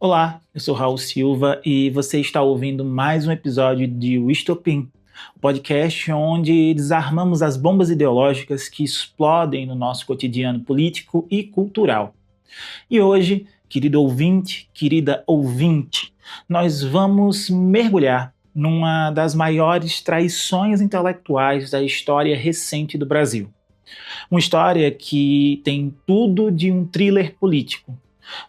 Olá, eu sou Raul Silva e você está ouvindo mais um episódio de Wistopim, o podcast onde desarmamos as bombas ideológicas que explodem no nosso cotidiano político e cultural. E hoje, querido ouvinte, querida ouvinte, nós vamos mergulhar numa das maiores traições intelectuais da história recente do Brasil. Uma história que tem tudo de um thriller político.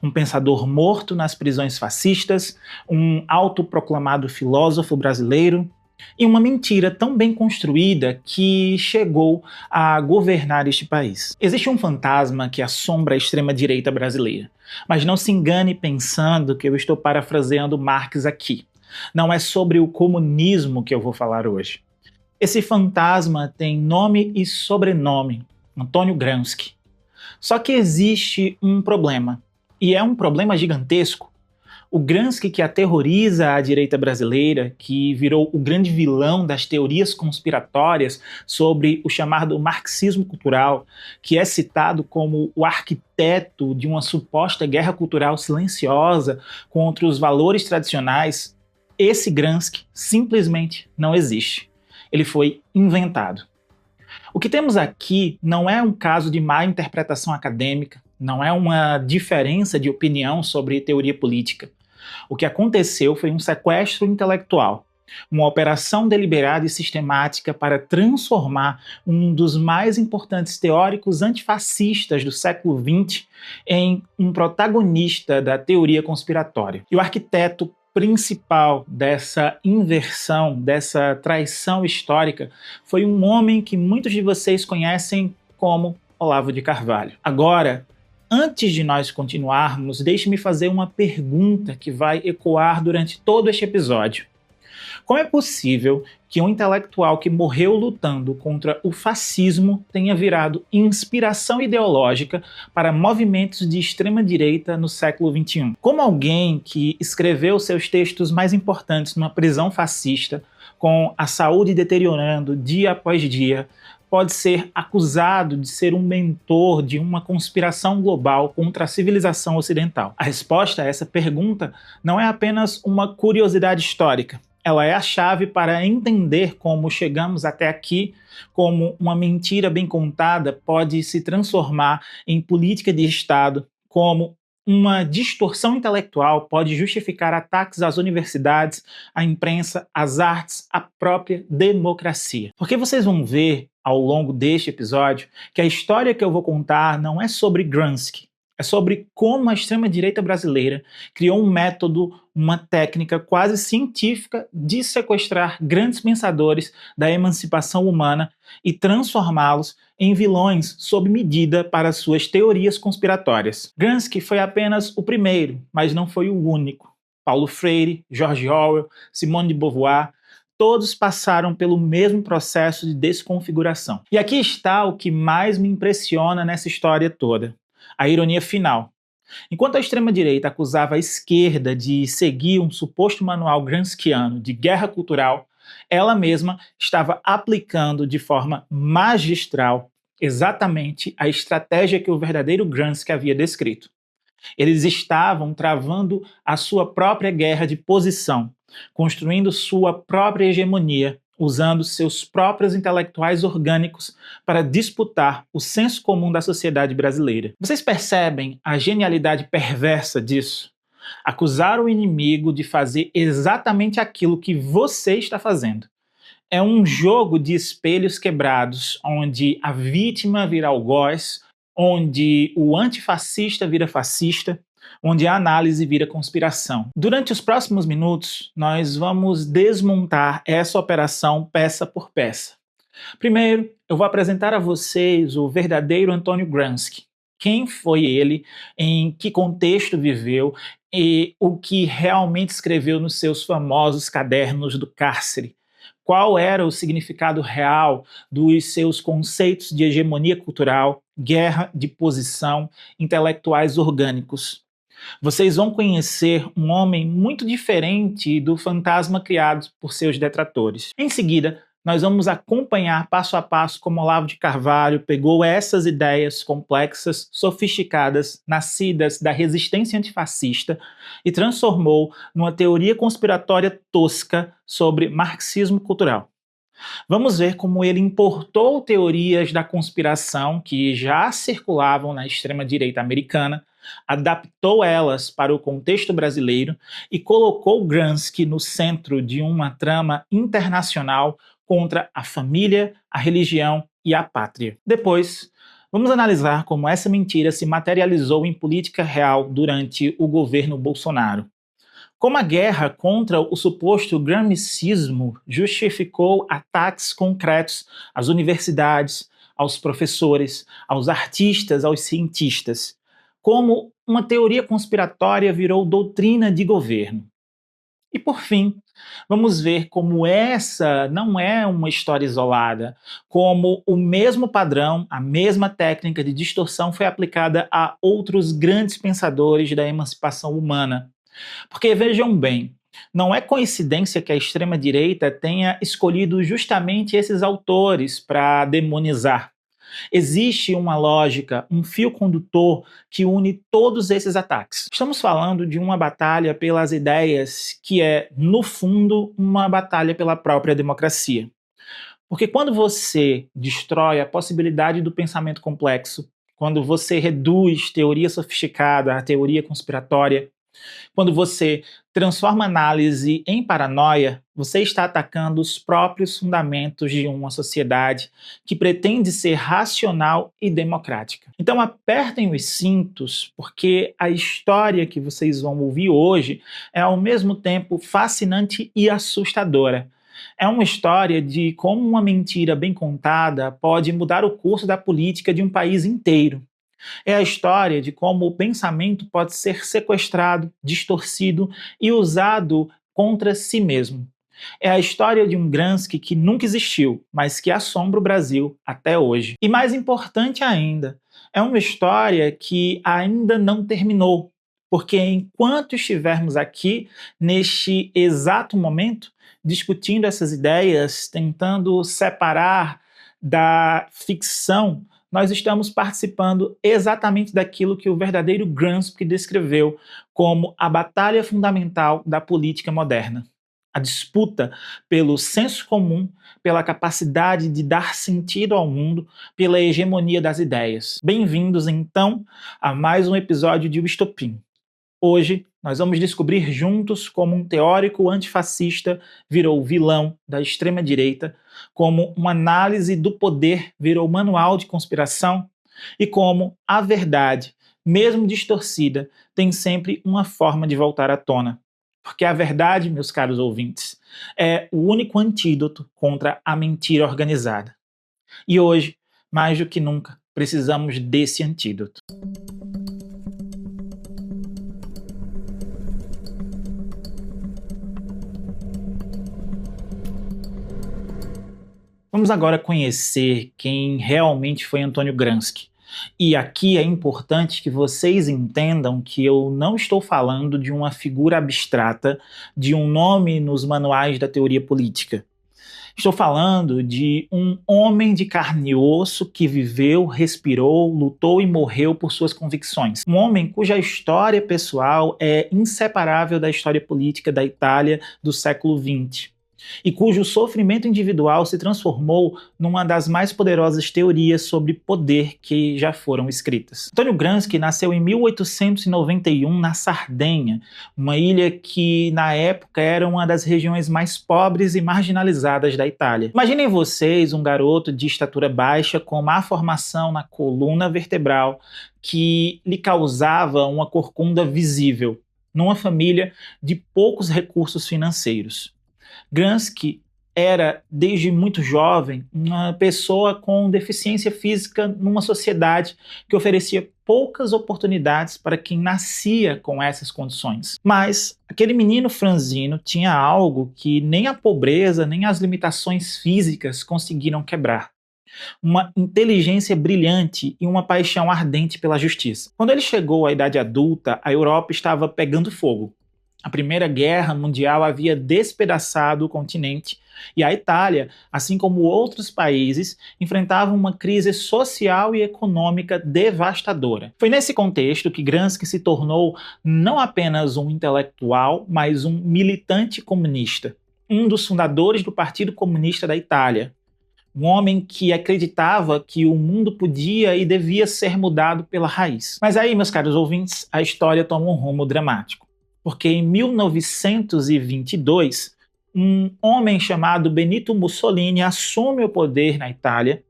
Um pensador morto nas prisões fascistas, um autoproclamado filósofo brasileiro e uma mentira tão bem construída que chegou a governar este país. Existe um fantasma que assombra a extrema-direita brasileira, mas não se engane pensando que eu estou parafraseando Marx aqui. Não é sobre o comunismo que eu vou falar hoje. Esse fantasma tem nome e sobrenome, Antônio Gramsci. Só que existe um problema. E é um problema gigantesco. O Gramsci que aterroriza a direita brasileira, que virou o grande vilão das teorias conspiratórias sobre o chamado marxismo cultural, que é citado como o arquiteto de uma suposta guerra cultural silenciosa contra os valores tradicionais, esse Gramsci simplesmente não existe. Ele foi inventado. O que temos aqui não é um caso de má interpretação acadêmica, não é uma diferença de opinião sobre teoria política. O que aconteceu foi um sequestro intelectual, uma operação deliberada e sistemática para transformar um dos mais importantes teóricos antifascistas do século XX em um protagonista da teoria conspiratória. E o arquiteto principal dessa inversão, dessa traição histórica, foi um homem que muitos de vocês conhecem como Olavo de Carvalho. Agora, antes de nós continuarmos, deixe-me fazer uma pergunta que vai ecoar durante todo este episódio. Como é possível que um intelectual que morreu lutando contra o fascismo tenha virado inspiração ideológica para movimentos de extrema-direita no século XXI? Como alguém que escreveu seus textos mais importantes numa prisão fascista, com a saúde deteriorando dia após dia, pode ser acusado de ser um mentor de uma conspiração global contra a civilização ocidental? A resposta a essa pergunta não é apenas uma curiosidade histórica. Ela é a chave para entender como chegamos até aqui, como uma mentira bem contada pode se transformar em política de Estado, como uma distorção intelectual pode justificar ataques às universidades, à imprensa, às artes, à própria democracia. Porque vocês vão ver ao longo deste episódio que a história que eu vou contar não é sobre Gramsci, é sobre como a extrema-direita brasileira criou um método, uma técnica quase científica de sequestrar grandes pensadores da emancipação humana e transformá-los em vilões sob medida para suas teorias conspiratórias. Gramsci foi apenas o primeiro, mas não foi o único. Paulo Freire, George Orwell, Simone de Beauvoir, todos passaram pelo mesmo processo de desconfiguração. E aqui está o que mais me impressiona nessa história toda. A ironia final. Enquanto a extrema-direita acusava a esquerda de seguir um suposto manual gramsciano de guerra cultural, ela mesma estava aplicando de forma magistral exatamente a estratégia que o verdadeiro Gramsci havia descrito. Eles estavam travando a sua própria guerra de posição, construindo sua própria hegemonia, usando seus próprios intelectuais orgânicos para disputar o senso comum da sociedade brasileira. Vocês percebem a genialidade perversa disso? Acusar o inimigo de fazer exatamente aquilo que você está fazendo. É um jogo de espelhos quebrados, onde a vítima vira algoz, onde o antifascista vira fascista, onde a análise vira conspiração. Durante os próximos minutos, nós vamos desmontar essa operação peça por peça. Primeiro, eu vou apresentar a vocês o verdadeiro Antônio Gramsci. Quem foi ele, em que contexto viveu e o que realmente escreveu nos seus famosos cadernos do cárcere. Qual era o significado real dos seus conceitos de hegemonia cultural, guerra de posição, intelectuais orgânicos. Vocês vão conhecer um homem muito diferente do fantasma criado por seus detratores. Em seguida, nós vamos acompanhar passo a passo como Olavo de Carvalho pegou essas ideias complexas, sofisticadas, nascidas da resistência antifascista e transformou numa teoria conspiratória tosca sobre marxismo cultural. Vamos ver como ele importou teorias da conspiração que já circulavam na extrema-direita americana, adaptou elas para o contexto brasileiro e colocou Gramsci no centro de uma trama internacional contra a família, a religião e a pátria. Depois, vamos analisar como essa mentira se materializou em política real durante o governo Bolsonaro. Como a guerra contra o suposto gramscismo justificou ataques concretos às universidades, aos professores, aos artistas, aos cientistas. Como uma teoria conspiratória virou doutrina de governo. E por fim, vamos ver como essa não é uma história isolada, como o mesmo padrão, a mesma técnica de distorção foi aplicada a outros grandes pensadores da emancipação humana. Porque vejam bem, não é coincidência que a extrema-direita tenha escolhido justamente esses autores para demonizar. Existe uma lógica, um fio condutor que une todos esses ataques. Estamos falando de uma batalha pelas ideias que é, no fundo, uma batalha pela própria democracia. Porque quando você destrói a possibilidade do pensamento complexo, quando você reduz teoria sofisticada a teoria conspiratória, quando você transforma a análise em paranoia, você está atacando os próprios fundamentos de uma sociedade que pretende ser racional e democrática. Então apertem os cintos, porque a história que vocês vão ouvir hoje é ao mesmo tempo fascinante e assustadora. É uma história de como uma mentira bem contada pode mudar o curso da política de um país inteiro. É a história de como o pensamento pode ser sequestrado, distorcido e usado contra si mesmo. É a história de um Gramsci que nunca existiu, mas que assombra o Brasil até hoje. E mais importante ainda, é uma história que ainda não terminou, porque enquanto estivermos aqui, neste exato momento, discutindo essas ideias, tentando separar da ficção, nós estamos participando exatamente daquilo que o verdadeiro Gramsci descreveu como a batalha fundamental da política moderna. A disputa pelo senso comum, pela capacidade de dar sentido ao mundo, pela hegemonia das ideias. Bem-vindos, então, a mais um episódio de O Estopim. Hoje, nós vamos descobrir juntos como um teórico antifascista virou vilão da extrema-direita, como uma análise do poder virou manual de conspiração e como a verdade, mesmo distorcida, tem sempre uma forma de voltar à tona. Porque a verdade, meus caros ouvintes, é o único antídoto contra a mentira organizada. E hoje, mais do que nunca, precisamos desse antídoto. Vamos agora conhecer quem realmente foi Antônio Gramsci. E aqui é importante que vocês entendam que eu não estou falando de uma figura abstrata, de um nome nos manuais da teoria política. Estou falando de um homem de carne e osso que viveu, respirou, lutou e morreu por suas convicções. Um homem cuja história pessoal é inseparável da história política da Itália do século XX. E cujo sofrimento individual se transformou numa das mais poderosas teorias sobre poder que já foram escritas. Antônio Gramsci nasceu em 1891 na Sardenha, uma ilha que na época era uma das regiões mais pobres e marginalizadas da Itália. Imaginem vocês um garoto de estatura baixa com má formação na coluna vertebral que lhe causava uma corcunda visível, numa família de poucos recursos financeiros. Gramsci era, desde muito jovem, uma pessoa com deficiência física numa sociedade que oferecia poucas oportunidades para quem nascia com essas condições. Mas aquele menino franzino tinha algo que nem a pobreza nem as limitações físicas conseguiram quebrar: uma inteligência brilhante e uma paixão ardente pela justiça. Quando ele chegou à idade adulta, a Europa estava pegando fogo. A Primeira Guerra Mundial havia despedaçado o continente e a Itália, assim como outros países, enfrentava uma crise social e econômica devastadora. Foi nesse contexto que Gramsci se tornou não apenas um intelectual, mas um militante comunista, um dos fundadores do Partido Comunista da Itália. Um homem que acreditava que o mundo podia e devia ser mudado pela raiz. Mas aí, meus caros ouvintes, a história toma um rumo dramático. Porque em 1922, um homem chamado Benito Mussolini assume o poder na Itália.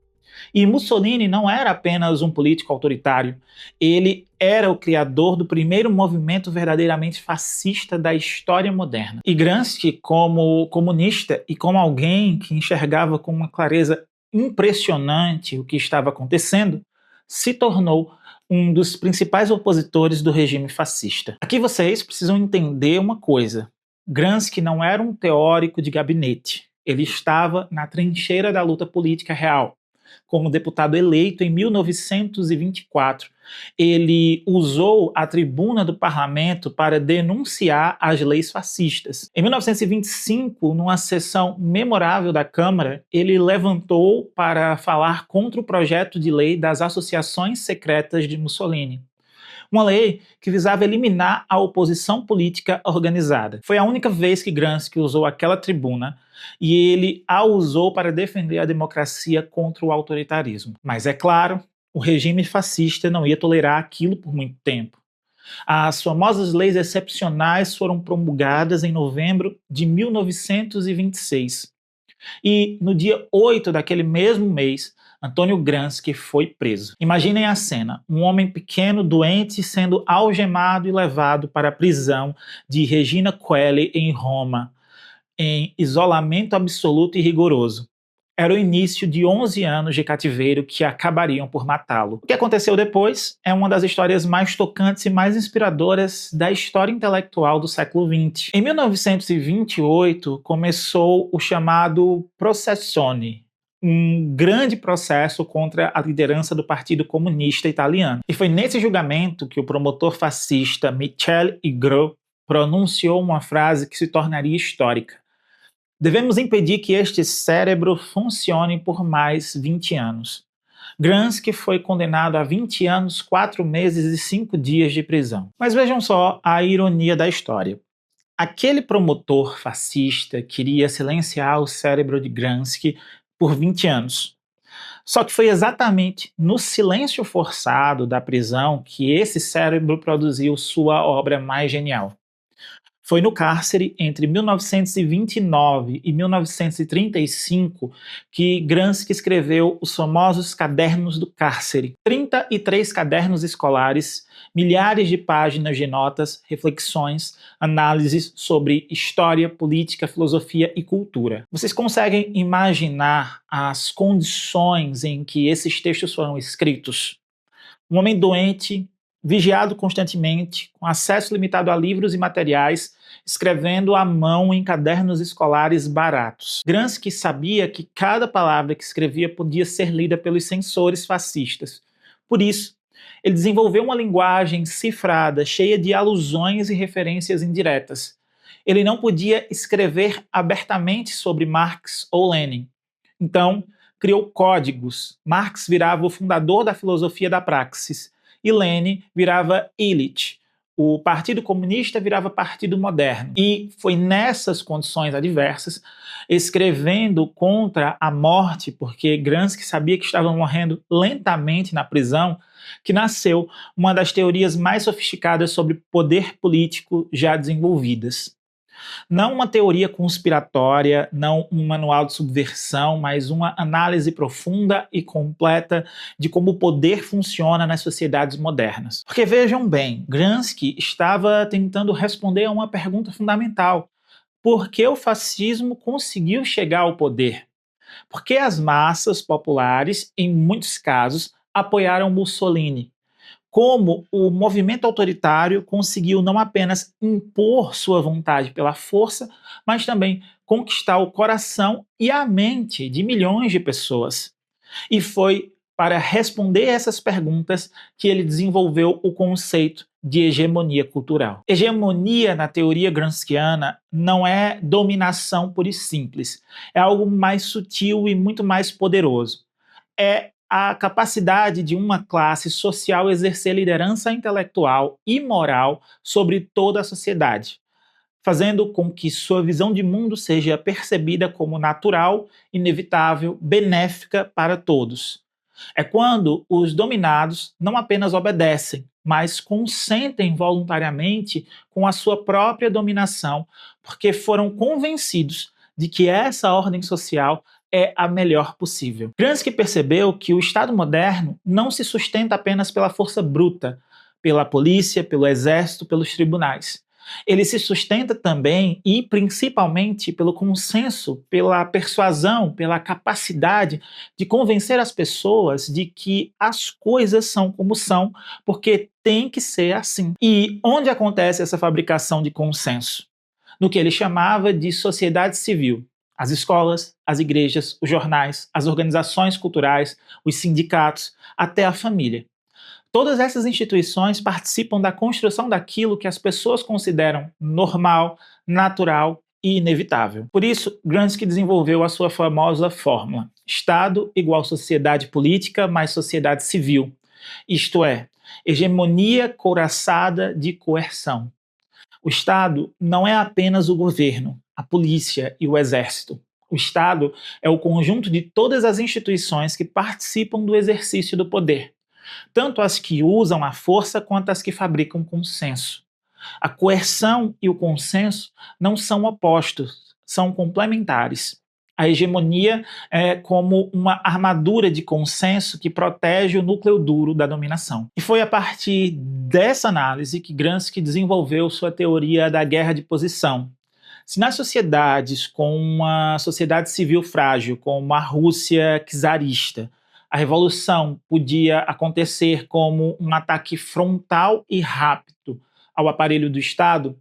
E Mussolini não era apenas um político autoritário, ele era o criador do primeiro movimento verdadeiramente fascista da história moderna. E Gramsci, como comunista e como alguém que enxergava com uma clareza impressionante o que estava acontecendo, se tornou um dos principais opositores do regime fascista. Aqui vocês precisam entender uma coisa: Gramsci não era um teórico de gabinete, ele estava na trincheira da luta política real. Como deputado eleito em 1924, ele usou a tribuna do parlamento para denunciar as leis fascistas. Em 1925, numa sessão memorável da Câmara, ele levantou para falar contra o projeto de lei das associações secretas de Mussolini. Uma lei que visava eliminar a oposição política organizada. Foi a única vez que Gramsci usou aquela tribuna e ele a usou para defender a democracia contra o autoritarismo. Mas é claro, o regime fascista não ia tolerar aquilo por muito tempo. As famosas leis excepcionais foram promulgadas em novembro de 1926. E no dia 8 daquele mesmo mês, Antônio Gramsci foi preso. Imaginem a cena: um homem pequeno, doente, sendo algemado e levado para a prisão de Regina Coeli em Roma, em isolamento absoluto e rigoroso. Era o início de 11 anos de cativeiro que acabariam por matá-lo. O que aconteceu depois é uma das histórias mais tocantes e mais inspiradoras da história intelectual do século XX. Em 1928, começou o chamado Processione, um grande processo contra a liderança do Partido Comunista Italiano. E foi nesse julgamento que o promotor fascista Michel Igro pronunciou uma frase que se tornaria histórica: devemos impedir que este cérebro funcione por mais 20 anos. Gramsci foi condenado a 20 anos, 4 meses e 5 dias de prisão. Mas vejam só a ironia da história. Aquele promotor fascista queria silenciar o cérebro de Gramsci por 20 anos. Só que foi exatamente no silêncio forçado da prisão que esse cérebro produziu sua obra mais genial. Foi no cárcere, entre 1929 e 1935, que Gramsci escreveu os famosos Cadernos do Cárcere. 33 cadernos escolares, milhares de páginas de notas, reflexões, análises sobre história, política, filosofia e cultura. Vocês conseguem imaginar as condições em que esses textos foram escritos? Um homem doente, vigiado constantemente, com acesso limitado a livros e materiais, escrevendo à mão em cadernos escolares baratos. Gramsci sabia que cada palavra que escrevia podia ser lida pelos censores fascistas. Por isso, ele desenvolveu uma linguagem cifrada, cheia de alusões e referências indiretas. Ele não podia escrever abertamente sobre Marx ou Lenin. Então, criou códigos. Marx virava o fundador da filosofia da praxis e Lenin virava Illich. O Partido Comunista virava Partido Moderno. E foi nessas condições adversas, escrevendo contra a morte, porque Gramsci sabia que estava morrendo lentamente na prisão, que nasceu uma das teorias mais sofisticadas sobre poder político já desenvolvidas. Não uma teoria conspiratória, não um manual de subversão, mas uma análise profunda e completa de como o poder funciona nas sociedades modernas. Porque vejam bem, Gramsci estava tentando responder a uma pergunta fundamental: por que o fascismo conseguiu chegar ao poder? Por que as massas populares, em muitos casos, apoiaram Mussolini? Como o movimento autoritário conseguiu não apenas impor sua vontade pela força, mas também conquistar o coração e a mente de milhões de pessoas. E foi para responder essas perguntas que ele desenvolveu o conceito de hegemonia cultural. Hegemonia, na teoria gramsciana, não é dominação pura e simples. É algo mais sutil e muito mais poderoso. É a capacidade de uma classe social exercer liderança intelectual e moral sobre toda a sociedade, fazendo com que sua visão de mundo seja percebida como natural, inevitável, benéfica para todos. É quando os dominados não apenas obedecem, mas consentem voluntariamente com a sua própria dominação, porque foram convencidos de que essa ordem social é a melhor possível. Gramsci percebeu que o Estado moderno não se sustenta apenas pela força bruta, pela polícia, pelo exército, pelos tribunais. Ele se sustenta também e principalmente pelo consenso, pela persuasão, pela capacidade de convencer as pessoas de que as coisas são como são, porque tem que ser assim. E onde acontece essa fabricação de consenso? No que ele chamava de sociedade civil. As escolas, as igrejas, os jornais, as organizações culturais, os sindicatos, até a família. Todas essas instituições participam da construção daquilo que as pessoas consideram normal, natural e inevitável. Por isso, Gramsci desenvolveu a sua famosa fórmula: Estado igual sociedade política mais sociedade civil. Isto é, hegemonia couraçada de coerção. O Estado não é apenas o governo, a polícia e o exército. O Estado é o conjunto de todas as instituições que participam do exercício do poder, tanto as que usam a força quanto as que fabricam consenso. A coerção e o consenso não são opostos, são complementares. A hegemonia é como uma armadura de consenso que protege o núcleo duro da dominação. E foi a partir dessa análise que Gramsci desenvolveu sua teoria da guerra de posição. Se nas sociedades com uma sociedade civil frágil, como a Rússia czarista, a revolução podia acontecer como um ataque frontal e rápido ao aparelho do Estado,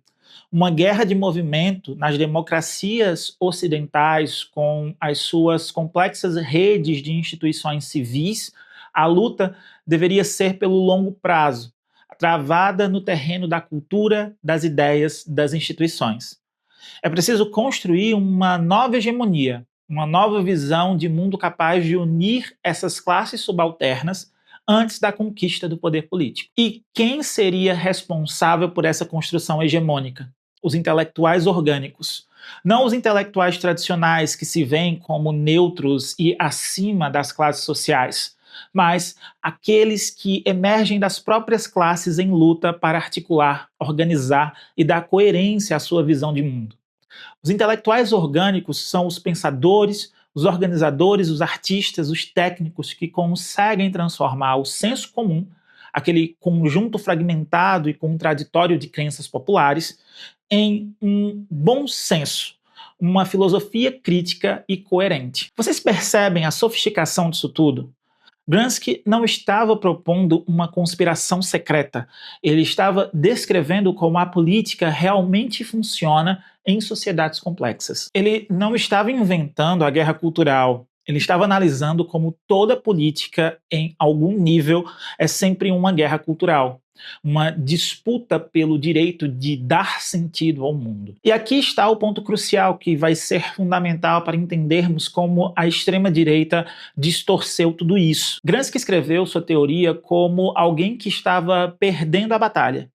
uma guerra de movimento nas democracias ocidentais, com as suas complexas redes de instituições civis, a luta deveria ser pelo longo prazo, travada no terreno da cultura, das ideias, das instituições. É preciso construir uma nova hegemonia, uma nova visão de mundo capaz de unir essas classes subalternas antes da conquista do poder político. E quem seria responsável por essa construção hegemônica? Os intelectuais orgânicos. Não os intelectuais tradicionais que se veem como neutros e acima das classes sociais, mas aqueles que emergem das próprias classes em luta para articular, organizar e dar coerência à sua visão de mundo. Os intelectuais orgânicos são os pensadores, os organizadores, os artistas, os técnicos que conseguem transformar o senso comum, aquele conjunto fragmentado e contraditório de crenças populares, em um bom senso, uma filosofia crítica e coerente. Vocês percebem a sofisticação disso tudo? Gramsci não estava propondo uma conspiração secreta, ele estava descrevendo como a política realmente funciona em sociedades complexas. Ele não estava inventando a guerra cultural, ele estava analisando como toda política, em algum nível, é sempre uma guerra cultural, uma disputa pelo direito de dar sentido ao mundo. E aqui está o ponto crucial que vai ser fundamental para entendermos como a extrema-direita distorceu tudo isso. Gramsci escreveu sua teoria como alguém que estava perdendo a batalha.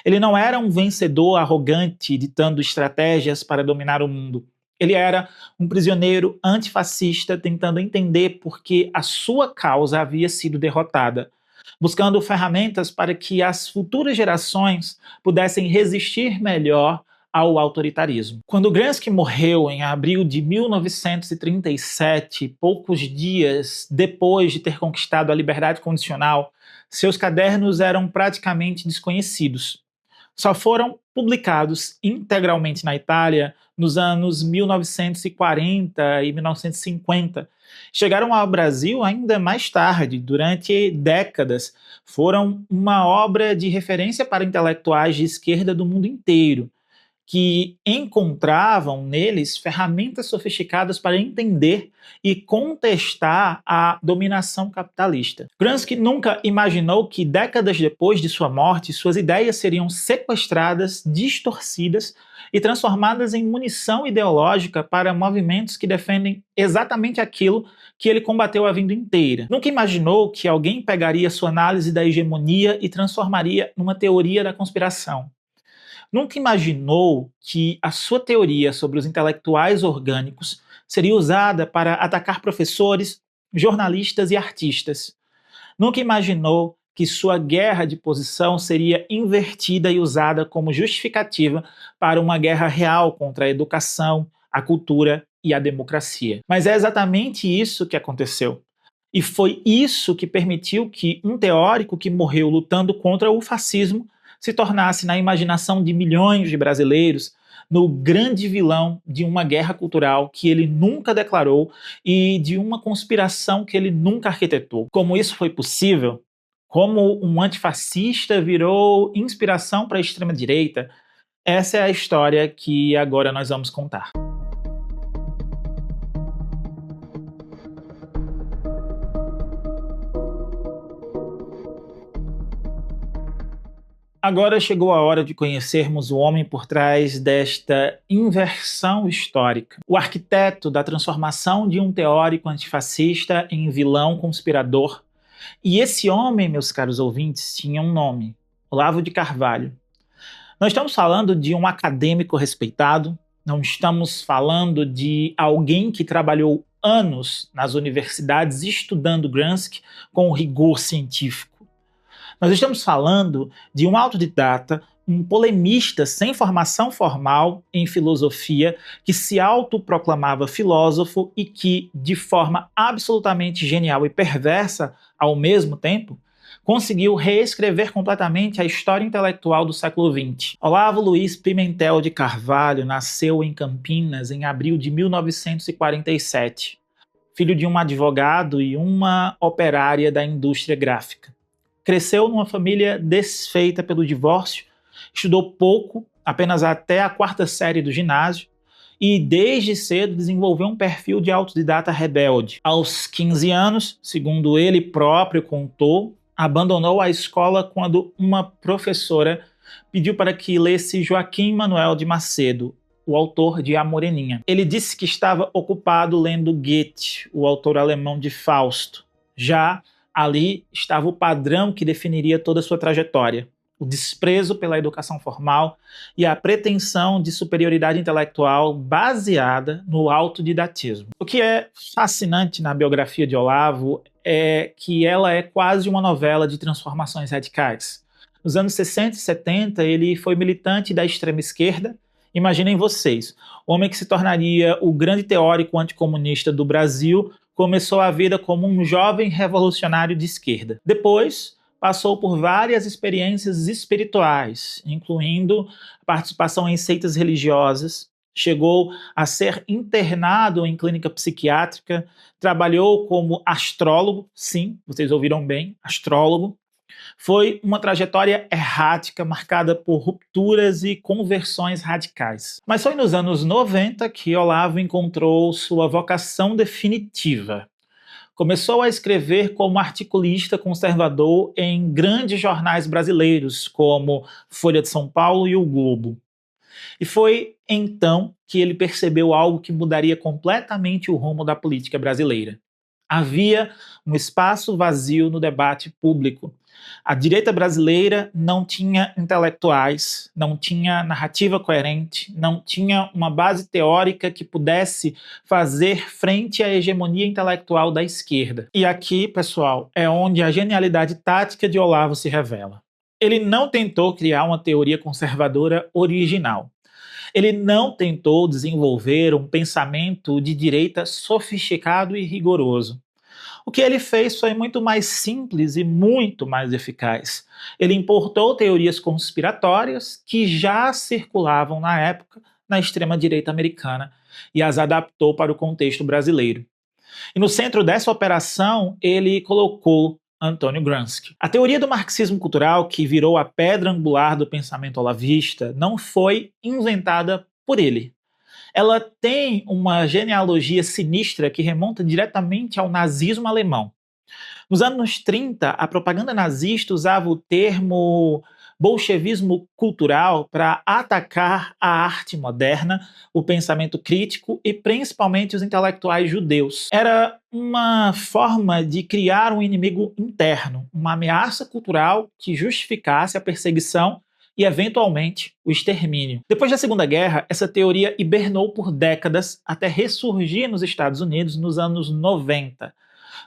Ele não era um vencedor arrogante ditando estratégias para dominar o mundo. Ele era um prisioneiro antifascista tentando entender por que a sua causa havia sido derrotada, buscando ferramentas para que as futuras gerações pudessem resistir melhor ao autoritarismo. Quando Gramsci morreu em abril de 1937, poucos dias depois de ter conquistado a liberdade condicional, seus cadernos eram praticamente desconhecidos. Só foram publicados integralmente na Itália nos anos 1940 e 1950. Chegaram ao Brasil ainda mais tarde, durante décadas. Foram uma obra de referência para intelectuais de esquerda do mundo inteiro. que encontravam neles ferramentas sofisticadas para entender e contestar a dominação capitalista. Gramsci nunca imaginou que décadas depois de sua morte, suas ideias seriam sequestradas, distorcidas e transformadas em munição ideológica para movimentos que defendem exatamente aquilo que ele combateu a vida inteira. Nunca imaginou que alguém pegaria sua análise da hegemonia e transformaria numa teoria da conspiração. Nunca imaginou que a sua teoria sobre os intelectuais orgânicos seria usada para atacar professores, jornalistas e artistas. Nunca imaginou que sua guerra de posição seria invertida e usada como justificativa para uma guerra real contra a educação, a cultura e a democracia. Mas é exatamente isso que aconteceu. E foi isso que permitiu que um teórico que morreu lutando contra o fascismo se tornasse, na imaginação de milhões de brasileiros, no grande vilão de uma guerra cultural que ele nunca declarou e de uma conspiração que ele nunca arquitetou. Como isso foi possível? Como um antifascista virou inspiração para a extrema-direita? Essa é a história que agora nós vamos contar. Agora chegou a hora de conhecermos o homem por trás desta inversão histórica. O arquiteto da transformação de um teórico antifascista em vilão conspirador. E esse homem, meus caros ouvintes, tinha um nome: Olavo de Carvalho. Não estamos falando de um acadêmico respeitado, não estamos falando de alguém que trabalhou anos nas universidades estudando Gramsci com rigor científico. Nós estamos falando de um autodidata, um polemista sem formação formal em filosofia, que se autoproclamava filósofo e que, de forma absolutamente genial e perversa ao mesmo tempo, conseguiu reescrever completamente a história intelectual do século XX. Olavo Luiz Pimentel de Carvalho nasceu em Campinas em abril de 1947, filho de um advogado e uma operária da indústria gráfica. Cresceu numa família desfeita pelo divórcio, estudou pouco, apenas até a 4ª série do ginásio, e desde cedo desenvolveu um perfil de autodidata rebelde. Aos 15 anos, segundo ele próprio contou, abandonou a escola quando uma professora pediu para que lesse Joaquim Manuel de Macedo, o autor de A Moreninha. Ele disse que estava ocupado lendo Goethe, o autor alemão de Fausto. Já ali estava o padrão que definiria toda a sua trajetória: o desprezo pela educação formal e a pretensão de superioridade intelectual baseada no autodidatismo. O que é fascinante na biografia de Olavo é que ela é quase uma novela de transformações radicais. Nos anos 60 e 70, ele foi militante da extrema esquerda. Imaginem vocês, o homem que se tornaria o grande teórico anticomunista do Brasil começou a vida como um jovem revolucionário de esquerda. Depois, passou por várias experiências espirituais, incluindo participação em seitas religiosas, chegou a ser internado em clínica psiquiátrica, trabalhou como astrólogo, sim, vocês ouviram bem, astrólogo. Foi uma trajetória errática, marcada por rupturas e conversões radicais. Mas foi nos anos 90 que Olavo encontrou sua vocação definitiva. Começou a escrever como articulista conservador em grandes jornais brasileiros, como Folha de São Paulo e O Globo. E foi então que ele percebeu algo que mudaria completamente o rumo da política brasileira. Havia um espaço vazio no debate público. A direita brasileira não tinha intelectuais, não tinha narrativa coerente, não tinha uma base teórica que pudesse fazer frente à hegemonia intelectual da esquerda. E aqui, pessoal, é onde a genialidade tática de Olavo se revela. Ele não tentou criar uma teoria conservadora original. Ele não tentou desenvolver um pensamento de direita sofisticado e rigoroso. O que ele fez foi muito mais simples e muito mais eficaz. Ele importou teorias conspiratórias que já circulavam na época na extrema-direita americana e as adaptou para o contexto brasileiro. E no centro dessa operação, ele colocou Antônio Gramsci. A teoria do marxismo cultural, que virou a pedra angular do pensamento olavista, não foi inventada por ele. Ela tem uma genealogia sinistra que remonta diretamente ao nazismo alemão. Nos anos 30, a propaganda nazista usava o termo bolchevismo cultural para atacar a arte moderna, o pensamento crítico e principalmente os intelectuais judeus. Era uma forma de criar um inimigo interno, uma ameaça cultural que justificasse a perseguição e, eventualmente, o extermínio. Depois da Segunda Guerra, essa teoria hibernou por décadas até ressurgir nos Estados Unidos nos anos 90.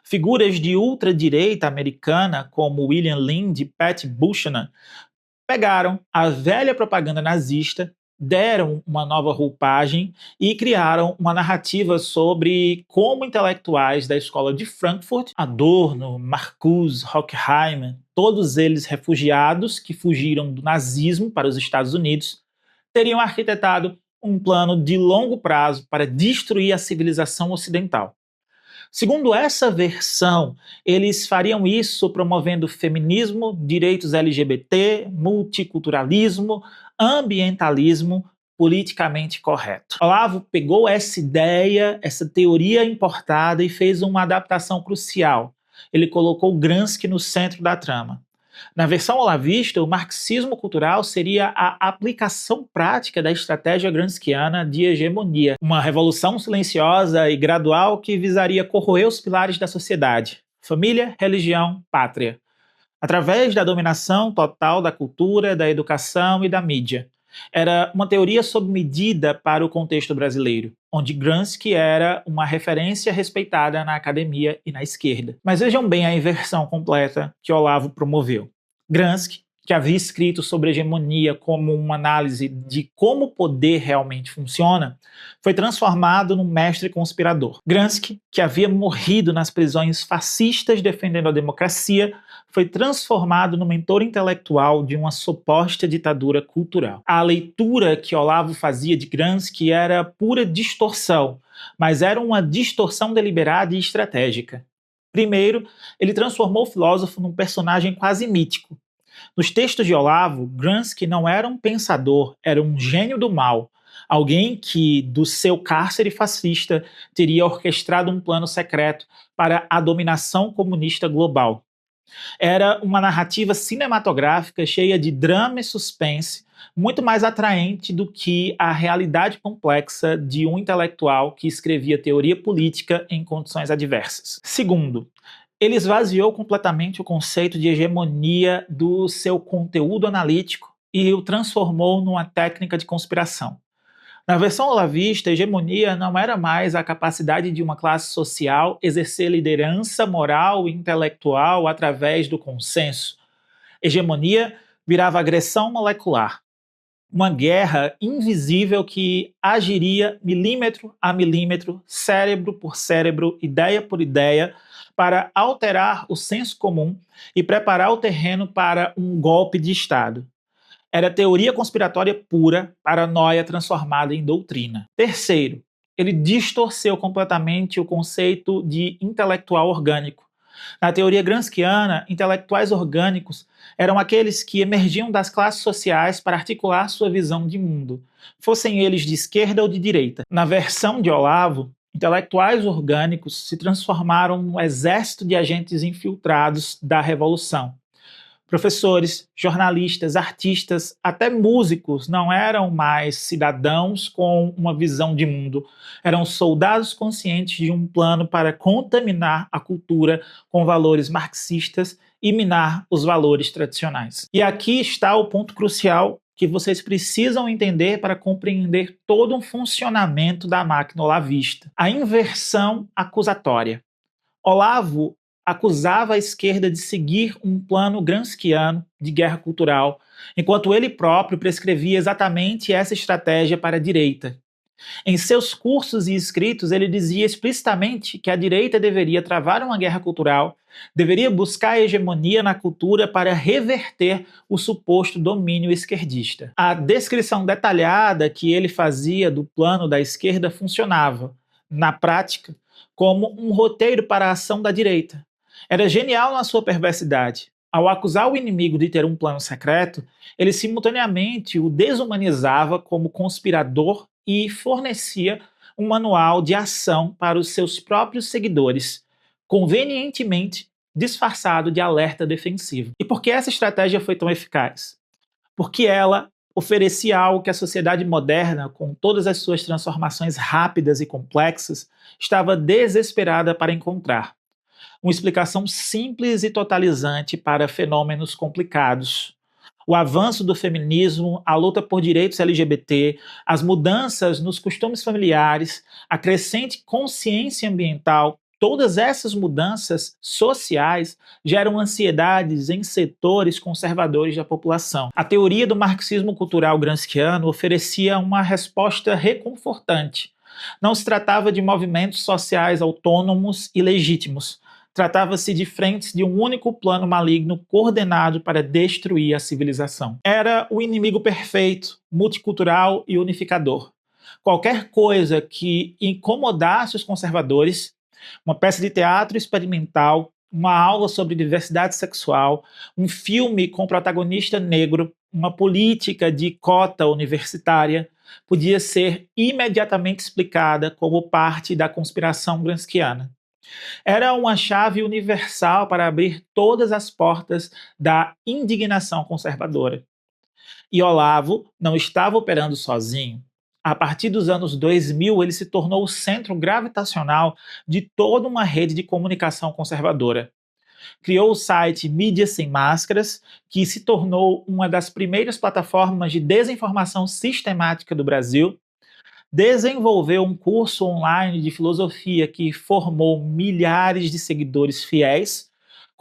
Figuras de ultradireita americana, como William Lind e Pat Buchanan, pegaram a velha propaganda nazista, deram uma nova roupagem e criaram uma narrativa sobre como intelectuais da escola de Frankfurt, Adorno, Marcuse, Horkheimer, todos eles refugiados que fugiram do nazismo para os Estados Unidos, teriam arquitetado um plano de longo prazo para destruir a civilização ocidental. Segundo essa versão, eles fariam isso promovendo feminismo, direitos LGBT, multiculturalismo, ambientalismo politicamente correto. Olavo pegou essa ideia, essa teoria importada e fez uma adaptação crucial. Ele colocou Gramsci no centro da trama. Na versão olavista, o marxismo cultural seria a aplicação prática da estratégia gramsciana de hegemonia, uma revolução silenciosa e gradual que visaria corroer os pilares da sociedade: família, religião, pátria, através da dominação total da cultura, da educação e da mídia. Era uma teoria sob medida para o contexto brasileiro, onde Gramsci era uma referência respeitada na academia e na esquerda. Mas vejam bem a inversão completa que Olavo promoveu. Gramsci, que havia escrito sobre hegemonia como uma análise de como o poder realmente funciona, foi transformado num mestre conspirador. Gramsci, que havia morrido nas prisões fascistas defendendo a democracia, foi transformado no mentor intelectual de uma suposta ditadura cultural. A leitura que Olavo fazia de Gramsci era pura distorção, mas era uma distorção deliberada e estratégica. Primeiro, ele transformou o filósofo num personagem quase mítico. Nos textos de Olavo, Gramsci não era um pensador, era um gênio do mal, alguém que, do seu cárcere fascista, teria orquestrado um plano secreto para a dominação comunista global. Era uma narrativa cinematográfica cheia de drama e suspense, muito mais atraente do que a realidade complexa de um intelectual que escrevia teoria política em condições adversas. Segundo, ele esvaziou completamente o conceito de hegemonia do seu conteúdo analítico e o transformou numa técnica de conspiração. Na versão olavista, hegemonia não era mais a capacidade de uma classe social exercer liderança moral e intelectual através do consenso. Hegemonia virava agressão molecular, uma guerra invisível que agiria milímetro a milímetro, cérebro por cérebro, ideia por ideia, para alterar o senso comum e preparar o terreno para um golpe de Estado. Era teoria conspiratória pura, paranoia transformada em doutrina. Terceiro, ele distorceu completamente o conceito de intelectual orgânico. Na teoria gramsciana, intelectuais orgânicos eram aqueles que emergiam das classes sociais para articular sua visão de mundo, fossem eles de esquerda ou de direita. Na versão de Olavo, intelectuais orgânicos se transformaram no exército de agentes infiltrados da revolução. Professores, jornalistas, artistas, até músicos não eram mais cidadãos com uma visão de mundo. Eram soldados conscientes de um plano para contaminar a cultura com valores marxistas e minar os valores tradicionais. E aqui está o ponto crucial que vocês precisam entender para compreender todo um funcionamento da máquina olavista: a inversão acusatória. Olavo acusava a esquerda de seguir um plano gramsciano de guerra cultural, enquanto ele próprio prescrevia exatamente essa estratégia para a direita. Em seus cursos e escritos, ele dizia explicitamente que a direita deveria travar uma guerra cultural, deveria buscar a hegemonia na cultura para reverter o suposto domínio esquerdista. A descrição detalhada que ele fazia do plano da esquerda funcionava, na prática, como um roteiro para a ação da direita. Era genial na sua perversidade. Ao acusar o inimigo de ter um plano secreto, ele simultaneamente o desumanizava como conspirador e fornecia um manual de ação para os seus próprios seguidores, convenientemente disfarçado de alerta defensivo. E por que essa estratégia foi tão eficaz? Porque ela oferecia algo que a sociedade moderna, com todas as suas transformações rápidas e complexas, estava desesperada para encontrar: uma explicação simples e totalizante para fenômenos complicados. O avanço do feminismo, a luta por direitos LGBT, as mudanças nos costumes familiares, a crescente consciência ambiental, todas essas mudanças sociais geram ansiedades em setores conservadores da população. A teoria do marxismo cultural gramsciano oferecia uma resposta reconfortante. Não se tratava de movimentos sociais autônomos e legítimos. Tratava-se de frentes de um único plano maligno coordenado para destruir a civilização. Era o inimigo perfeito, multicultural e unificador. Qualquer coisa que incomodasse os conservadores, uma peça de teatro experimental, uma aula sobre diversidade sexual, um filme com protagonista negro, uma política de cota universitária, podia ser imediatamente explicada como parte da conspiração gramsciana. Era uma chave universal para abrir todas as portas da indignação conservadora. E Olavo não estava operando sozinho. A partir dos anos 2000, ele se tornou o centro gravitacional de toda uma rede de comunicação conservadora. Criou o site Mídias Sem Máscaras, que se tornou uma das primeiras plataformas de desinformação sistemática do Brasil. Desenvolveu um curso online de filosofia que formou milhares de seguidores fiéis,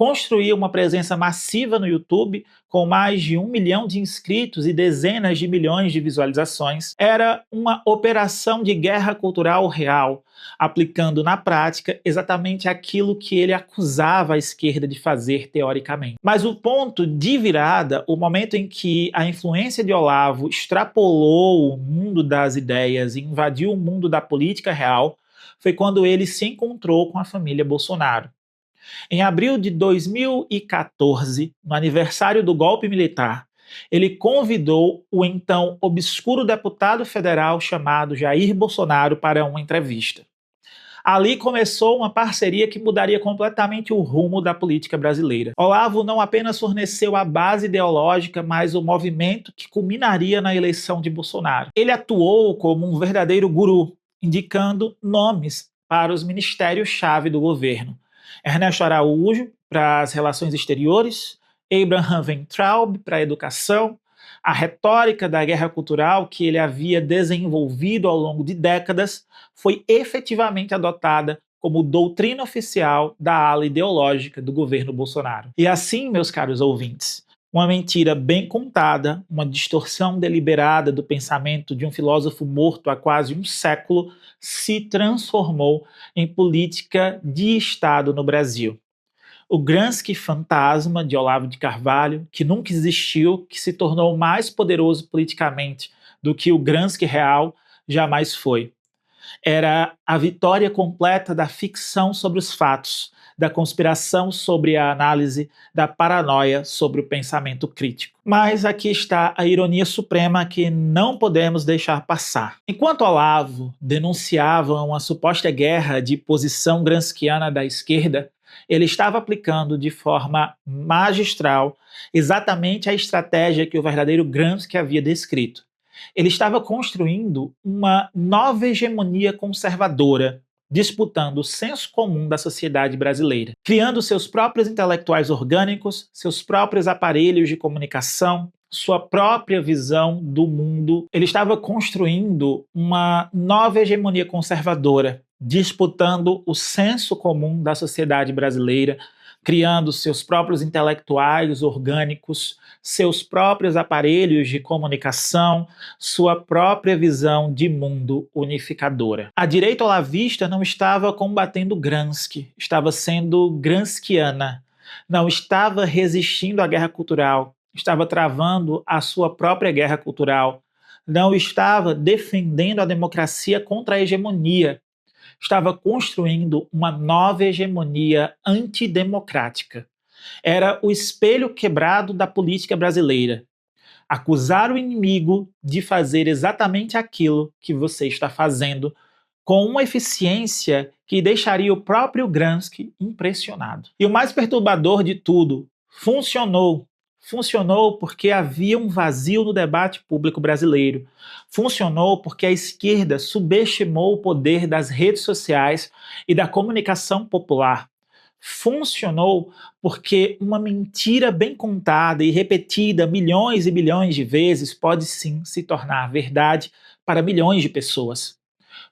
construiu uma presença massiva no YouTube, com mais de 1 milhão de inscritos e dezenas de milhões de visualizações. Era uma operação de guerra cultural real, aplicando na prática exatamente aquilo que ele acusava a esquerda de fazer teoricamente. Mas o ponto de virada, o momento em que a influência de Olavo extrapolou o mundo das ideias e invadiu o mundo da política real, foi quando ele se encontrou com a família Bolsonaro. Em abril de 2014, no aniversário do golpe militar, ele convidou o então obscuro deputado federal chamado Jair Bolsonaro para uma entrevista. Ali começou uma parceria que mudaria completamente o rumo da política brasileira. Olavo não apenas forneceu a base ideológica, mas o movimento que culminaria na eleição de Bolsonaro. Ele atuou como um verdadeiro guru, indicando nomes para os ministérios-chave do governo. Ernesto Araújo, para as relações exteriores, Abraham Weintraub, para a educação. A retórica da guerra cultural que ele havia desenvolvido ao longo de décadas foi efetivamente adotada como doutrina oficial da ala ideológica do governo Bolsonaro. E assim, meus caros ouvintes, uma mentira bem contada, uma distorção deliberada do pensamento de um filósofo morto há quase um século, se transformou em política de Estado no Brasil. O Gramsci fantasma de Olavo de Carvalho, que nunca existiu, que se tornou mais poderoso politicamente do que o Gramsci real, jamais foi. Era a vitória completa da ficção sobre os fatos, da conspiração sobre a análise, da paranoia sobre o pensamento crítico. Mas aqui está a ironia suprema que não podemos deixar passar. Enquanto Olavo denunciava uma suposta guerra de posição gramsciana da esquerda, ele estava aplicando de forma magistral exatamente a estratégia que o verdadeiro Gramsci havia descrito. Ele estava construindo uma nova hegemonia conservadora, disputando o senso comum da sociedade brasileira, criando seus próprios intelectuais orgânicos, seus próprios aparelhos de comunicação, sua própria visão do mundo. Ele estava construindo uma nova hegemonia conservadora, disputando o senso comum da sociedade brasileira, criando seus próprios intelectuais orgânicos, seus próprios aparelhos de comunicação, sua própria visão de mundo unificadora. A direita olavista não estava combatendo Gramsci, estava sendo gramsciana, não estava resistindo à guerra cultural, estava travando a sua própria guerra cultural, não estava defendendo a democracia contra a hegemonia, estava construindo uma nova hegemonia antidemocrática. Era o espelho quebrado da política brasileira. Acusar o inimigo de fazer exatamente aquilo que você está fazendo, com uma eficiência que deixaria o próprio Gramsci impressionado. E o mais perturbador de tudo, funcionou. Funcionou porque havia um vazio no debate público brasileiro. Funcionou porque a esquerda subestimou o poder das redes sociais e da comunicação popular. Funcionou porque uma mentira bem contada e repetida milhões e milhões de vezes pode sim se tornar verdade para milhões de pessoas.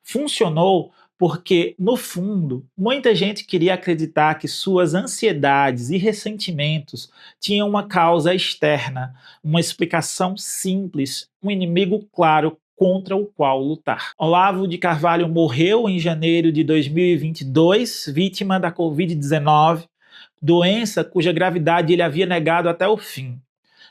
Funcionou porque, no fundo, muita gente queria acreditar que suas ansiedades e ressentimentos tinham uma causa externa, uma explicação simples, um inimigo claro contra o qual lutar. Olavo de Carvalho morreu em janeiro de 2022, vítima da Covid-19, doença cuja gravidade ele havia negado até o fim.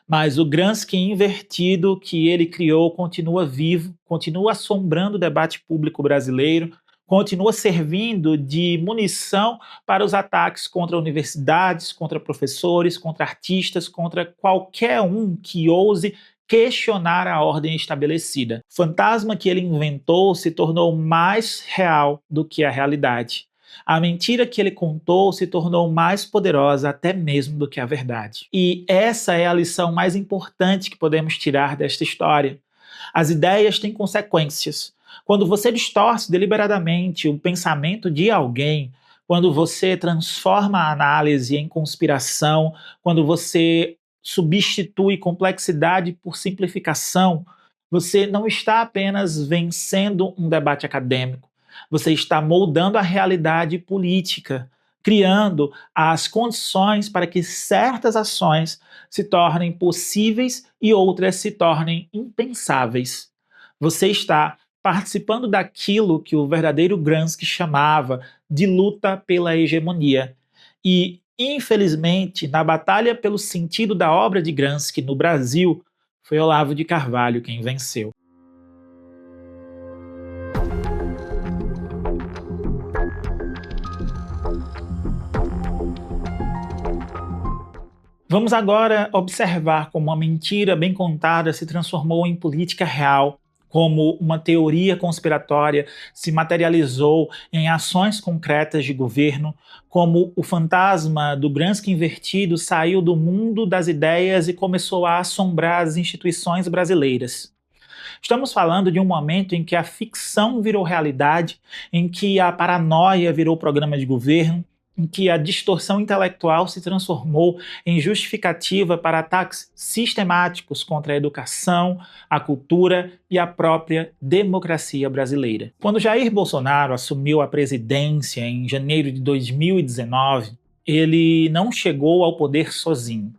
Mas o Gramsci invertido que ele criou continua vivo, continua assombrando o debate público brasileiro, continua servindo de munição para os ataques contra universidades, contra professores, contra artistas, contra qualquer um que ouse questionar a ordem estabelecida. O fantasma que ele inventou se tornou mais real do que a realidade. A mentira que ele contou se tornou mais poderosa até mesmo do que a verdade. E essa é a lição mais importante que podemos tirar desta história. As ideias têm consequências. Quando você distorce deliberadamente o pensamento de alguém, quando você transforma a análise em conspiração, quando você substitui complexidade por simplificação, você não está apenas vencendo um debate acadêmico, você está moldando a realidade política, criando as condições para que certas ações se tornem possíveis e outras se tornem impensáveis. Você está participando daquilo que o verdadeiro Gramsci chamava de luta pela hegemonia. E, infelizmente, na batalha pelo sentido da obra de Gramsci no Brasil, foi Olavo de Carvalho quem venceu. Vamos agora observar como uma mentira bem contada se transformou em política real, como uma teoria conspiratória se materializou em ações concretas de governo, como o fantasma do Gramsci invertido saiu do mundo das ideias e começou a assombrar as instituições brasileiras. Estamos falando de um momento em que a ficção virou realidade, em que a paranoia virou programa de governo, em que a distorção intelectual se transformou em justificativa para ataques sistemáticos contra a educação, a cultura e a própria democracia brasileira. Quando Jair Bolsonaro assumiu a presidência em janeiro de 2019, ele não chegou ao poder sozinho.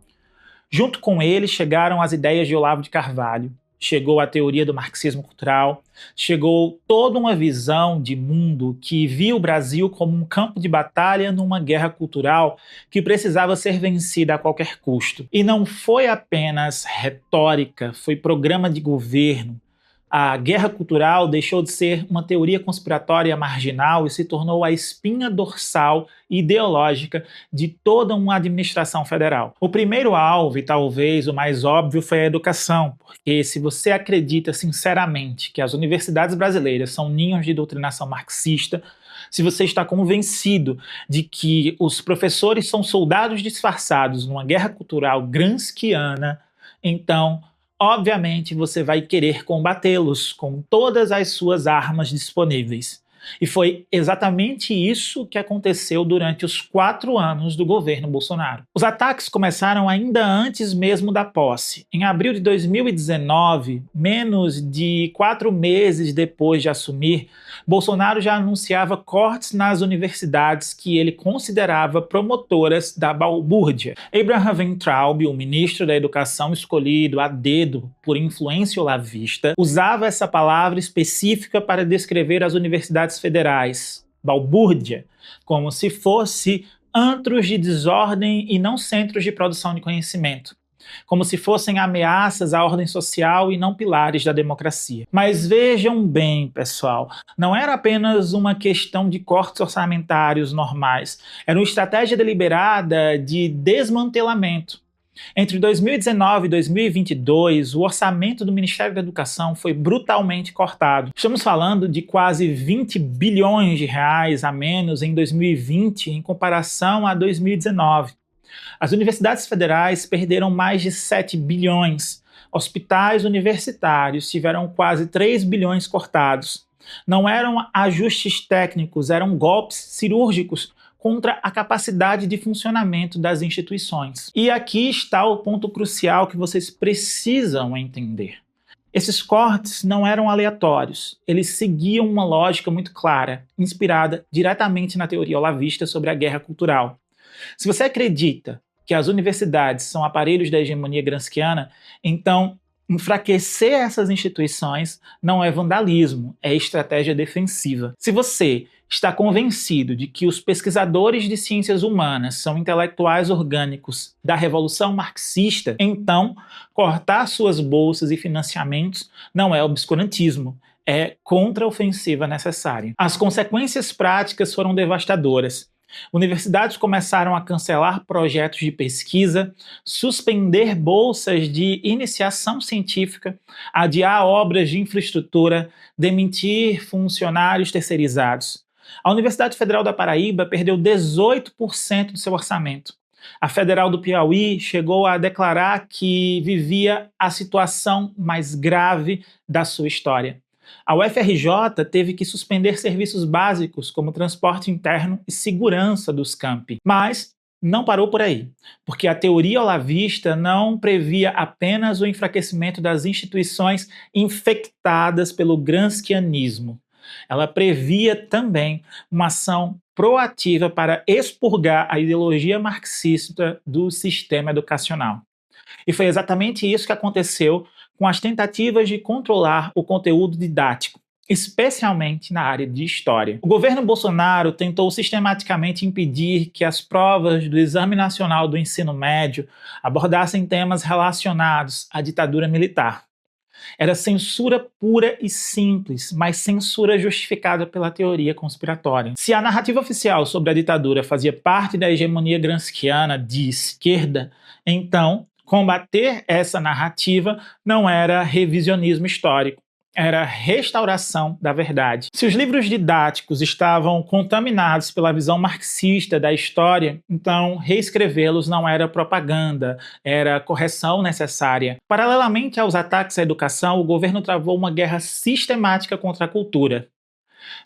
Junto com ele chegaram as ideias de Olavo de Carvalho, chegou a teoria do marxismo cultural, chegou toda uma visão de mundo que via o Brasil como um campo de batalha numa guerra cultural que precisava ser vencida a qualquer custo. E não foi apenas retórica, foi programa de governo. A guerra cultural deixou de ser uma teoria conspiratória marginal e se tornou a espinha dorsal ideológica de toda uma administração federal. O primeiro alvo, e talvez o mais óbvio, foi a educação, porque se você acredita sinceramente que as universidades brasileiras são ninhos de doutrinação marxista, se você está convencido de que os professores são soldados disfarçados numa guerra cultural gramsciana, então obviamente você vai querer combatê-los com todas as suas armas disponíveis. E foi exatamente isso que aconteceu durante os 4 anos do governo Bolsonaro. Os ataques começaram ainda antes mesmo da posse. Em abril de 2019, menos de 4 meses depois de assumir, Bolsonaro já anunciava cortes nas universidades que ele considerava promotoras da balbúrdia. Abraham Weintraub, o ministro da Educação escolhido a dedo por influência olavista, usava essa palavra específica para descrever as universidades federais, balbúrdia, como se fosse antros de desordem e não centros de produção de conhecimento. como se fossem ameaças à ordem social e não pilares da democracia. Mas vejam bem, pessoal, não era apenas uma questão de cortes orçamentários normais, era uma estratégia deliberada de desmantelamento. Entre 2019 e 2022, o orçamento do Ministério da Educação foi brutalmente cortado. Estamos falando de quase 20 bilhões de reais a menos em 2020 em comparação a 2019. As universidades federais perderam mais de 7 bilhões. Hospitais universitários tiveram quase 3 bilhões cortados. Não eram ajustes técnicos, eram golpes cirúrgicos contra a capacidade de funcionamento das instituições. E aqui está o ponto crucial que vocês precisam entender. Esses cortes não eram aleatórios, eles seguiam uma lógica muito clara, inspirada diretamente na teoria olavista sobre a guerra cultural. Se você acredita que as universidades são aparelhos da hegemonia gramsciana, então enfraquecer essas instituições não é vandalismo, é estratégia defensiva. Se você está convencido de que os pesquisadores de ciências humanas são intelectuais orgânicos da Revolução Marxista, então cortar suas bolsas e financiamentos não é obscurantismo, é contraofensiva necessária. As consequências práticas foram devastadoras. Universidades começaram a cancelar projetos de pesquisa, suspender bolsas de iniciação científica, adiar obras de infraestrutura, demitir funcionários terceirizados. A Universidade Federal da Paraíba perdeu 18% do seu orçamento. A Federal do Piauí chegou a declarar que vivia a situação mais grave da sua história. A UFRJ teve que suspender serviços básicos como transporte interno e segurança dos campi. Mas não parou por aí, porque a teoria olavista não previa apenas o enfraquecimento das instituições infectadas pelo gramscianismo. Ela previa também uma ação proativa para expurgar a ideologia marxista do sistema educacional. E foi exatamente isso que aconteceu com as tentativas de controlar o conteúdo didático, especialmente na área de história. O governo Bolsonaro tentou sistematicamente impedir que as provas do Exame Nacional do Ensino Médio abordassem temas relacionados à ditadura militar. Era censura pura e simples, mas censura justificada pela teoria conspiratória. Se a narrativa oficial sobre a ditadura fazia parte da hegemonia gramsciana de esquerda, então combater essa narrativa não era revisionismo histórico, era restauração da verdade. Se os livros didáticos estavam contaminados pela visão marxista da história, então reescrevê-los não era propaganda, era correção necessária. Paralelamente aos ataques à educação, o governo travou uma guerra sistemática contra a cultura.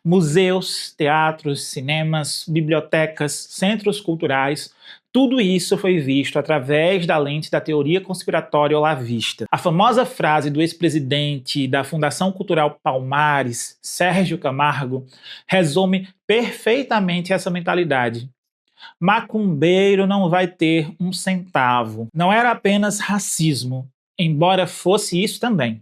Museus, teatros, cinemas, bibliotecas, centros culturais, tudo isso foi visto através da lente da teoria conspiratória olavista. A famosa frase do ex-presidente da Fundação Cultural Palmares, Sérgio Camargo, resume perfeitamente essa mentalidade. Macumbeiro não vai ter um centavo. Não era apenas racismo, embora fosse isso também.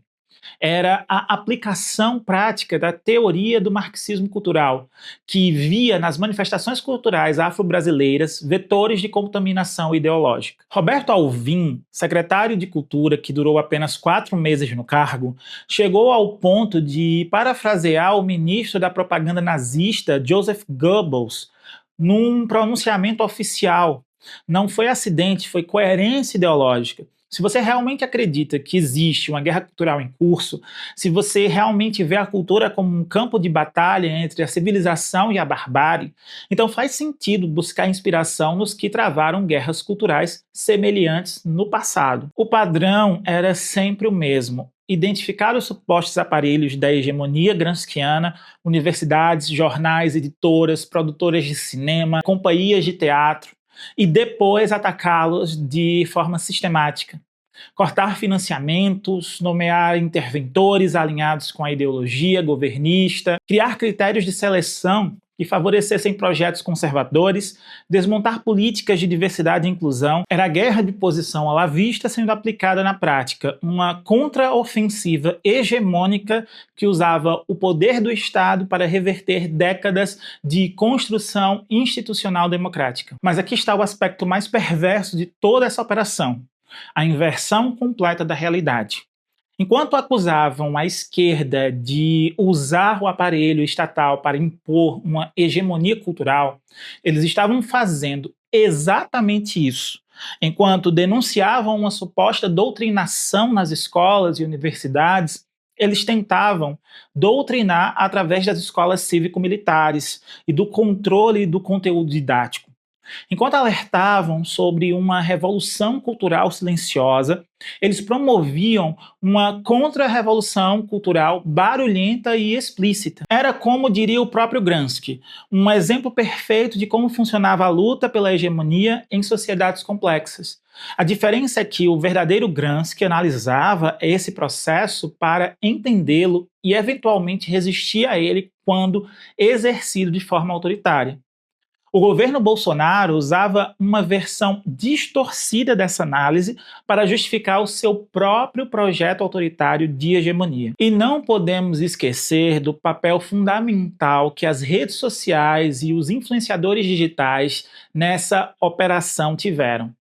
Era a aplicação prática da teoria do marxismo cultural, que via nas manifestações culturais afro-brasileiras vetores de contaminação ideológica. Roberto Alvim, secretário de Cultura, que durou apenas 4 meses no cargo, chegou ao ponto de parafrasear o ministro da propaganda nazista, Joseph Goebbels, num pronunciamento oficial. Não foi acidente, foi coerência ideológica. Se você realmente acredita que existe uma guerra cultural em curso, se você realmente vê a cultura como um campo de batalha entre a civilização e a barbárie, então faz sentido buscar inspiração nos que travaram guerras culturais semelhantes no passado. O padrão era sempre o mesmo: identificar os supostos aparelhos da hegemonia gramsciana, universidades, jornais, editoras, produtoras de cinema, companhias de teatro, e depois atacá-los de forma sistemática. Cortar financiamentos, nomear interventores alinhados com a ideologia governista, criar critérios de seleção que favorecessem projetos conservadores, desmontar políticas de diversidade e inclusão. Era a guerra de posição olavista sendo aplicada na prática, uma contraofensiva hegemônica que usava o poder do Estado para reverter décadas de construção institucional democrática. Mas aqui está o aspecto mais perverso de toda essa operação. a inversão completa da realidade. Enquanto acusavam a esquerda de usar o aparelho estatal para impor uma hegemonia cultural, eles estavam fazendo exatamente isso. Enquanto denunciavam uma suposta doutrinação nas escolas e universidades, eles tentavam doutrinar através das escolas cívico-militares e do controle do conteúdo didático. Enquanto alertavam sobre uma revolução cultural silenciosa, eles promoviam uma contra-revolução cultural barulhenta e explícita. Era, como diria o próprio Gramsci, um exemplo perfeito de como funcionava a luta pela hegemonia em sociedades complexas. A diferença é que o verdadeiro Gramsci analisava esse processo para entendê-lo e eventualmente resistir a ele quando exercido de forma autoritária. O governo Bolsonaro usava uma versão distorcida dessa análise para justificar o seu próprio projeto autoritário de hegemonia. E não podemos esquecer do papel fundamental que as redes sociais e os influenciadores digitais nessa operação tiveram.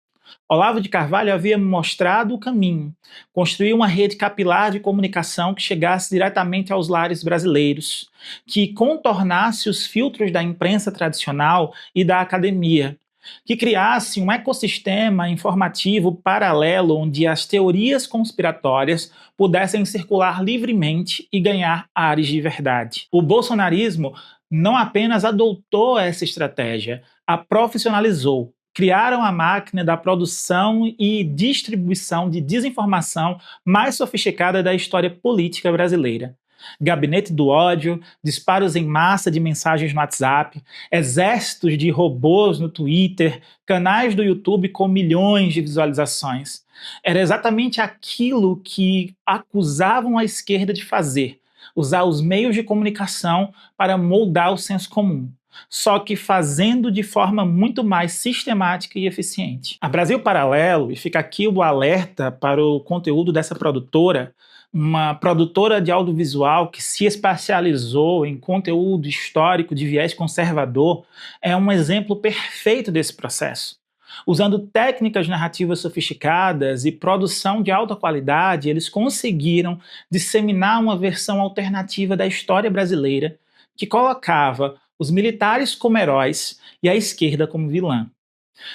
Olavo de Carvalho havia mostrado o caminho, construir uma rede capilar de comunicação que chegasse diretamente aos lares brasileiros, que contornasse os filtros da imprensa tradicional e da academia, que criasse um ecossistema informativo paralelo onde as teorias conspiratórias pudessem circular livremente e ganhar ares de verdade. O bolsonarismo não apenas adotou essa estratégia, a profissionalizou. Criaram a máquina da produção e distribuição de desinformação mais sofisticada da história política brasileira. Gabinete do ódio, disparos em massa de mensagens no WhatsApp, exércitos de robôs no Twitter, canais do YouTube com milhões de visualizações. Era exatamente aquilo que acusavam a esquerda de fazer, usar os meios de comunicação para moldar o senso comum, só que fazendo de forma muito mais sistemática e eficiente. A Brasil Paralelo, e fica aqui o alerta para o conteúdo dessa produtora, uma produtora de audiovisual que se especializou em conteúdo histórico de viés conservador, é um exemplo perfeito desse processo. Usando técnicas narrativas sofisticadas e produção de alta qualidade, eles conseguiram disseminar uma versão alternativa da história brasileira que colocava os militares como heróis e a esquerda como vilã.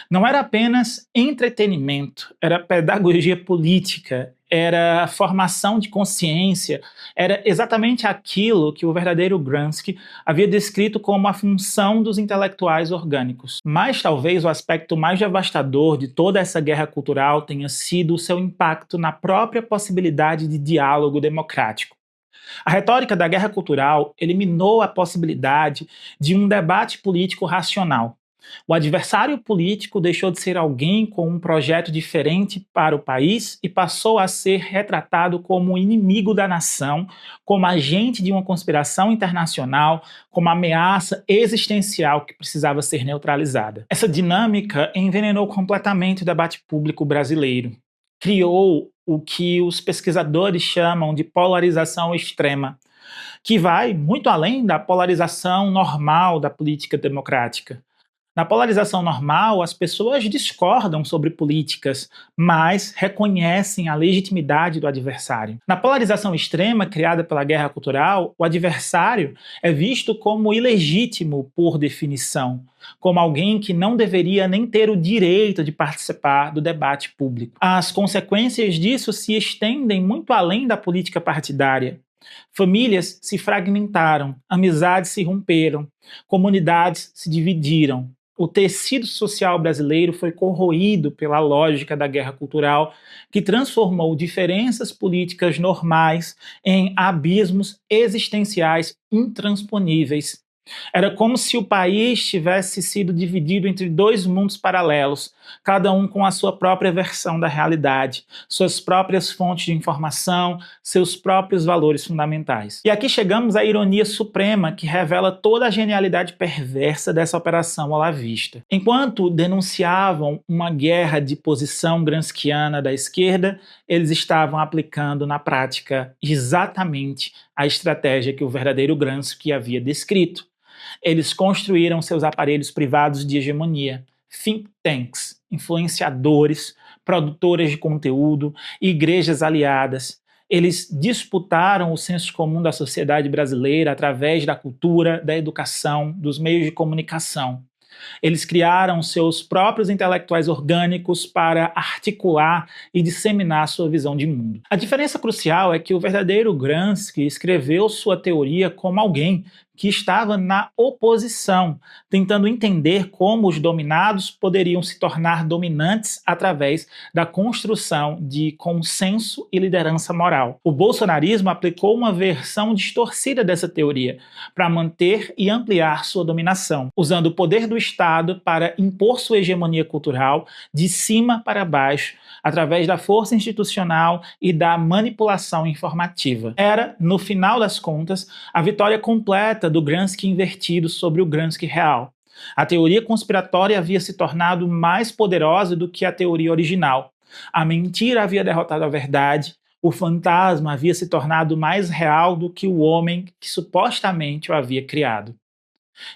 Não era apenas entretenimento, era pedagogia política, era formação de consciência, era exatamente aquilo que o verdadeiro Gramsci havia descrito como a função dos intelectuais orgânicos. Mas talvez o aspecto mais devastador de toda essa guerra cultural tenha sido o seu impacto na própria possibilidade de diálogo democrático. A retórica da guerra cultural eliminou a possibilidade de um debate político racional. O adversário político deixou de ser alguém com um projeto diferente para o país e passou a ser retratado como inimigo da nação, como agente de uma conspiração internacional, como ameaça existencial que precisava ser neutralizada. Essa dinâmica envenenou completamente o debate público brasileiro. Criou o que os pesquisadores chamam de polarização extrema, que vai muito além da polarização normal da política democrática. Na polarização normal, as pessoas discordam sobre políticas, mas reconhecem a legitimidade do adversário. Na polarização extrema criada pela guerra cultural, o adversário é visto como ilegítimo por definição, como alguém que não deveria nem ter o direito de participar do debate público. As consequências disso se estendem muito além da política partidária. Famílias se fragmentaram, amizades se romperam, comunidades se dividiram. O tecido social brasileiro foi corroído pela lógica da guerra cultural, que transformou diferenças políticas normais em abismos existenciais intransponíveis. Era como se o país tivesse sido dividido entre dois mundos paralelos, cada um com a sua própria versão da realidade, suas próprias fontes de informação, seus próprios valores fundamentais. E aqui chegamos à ironia suprema que revela toda a genialidade perversa dessa operação olavista. Enquanto denunciavam uma guerra de posição gramsciana da esquerda, eles estavam aplicando na prática exatamente a estratégia que o verdadeiro Gramsci havia descrito. Eles construíram seus aparelhos privados de hegemonia, think tanks, influenciadores, produtoras de conteúdo, igrejas aliadas. Eles disputaram o senso comum da sociedade brasileira através da cultura, da educação, dos meios de comunicação. Eles criaram seus próprios intelectuais orgânicos para articular e disseminar sua visão de mundo. A diferença crucial é que o verdadeiro Gramsci escreveu sua teoria como alguém que estava na oposição, tentando entender como os dominados poderiam se tornar dominantes através da construção de consenso e liderança moral. O bolsonarismo aplicou uma versão distorcida dessa teoria para manter e ampliar sua dominação, usando o poder do Estado para impor sua hegemonia cultural de cima para baixo, através da força institucional e da manipulação informativa. Era, no final das contas, a vitória completa do Gramsci invertido sobre o Gramsci real. A teoria conspiratória havia se tornado mais poderosa do que a teoria original. A mentira havia derrotado a verdade, o fantasma havia se tornado mais real do que o homem que supostamente o havia criado.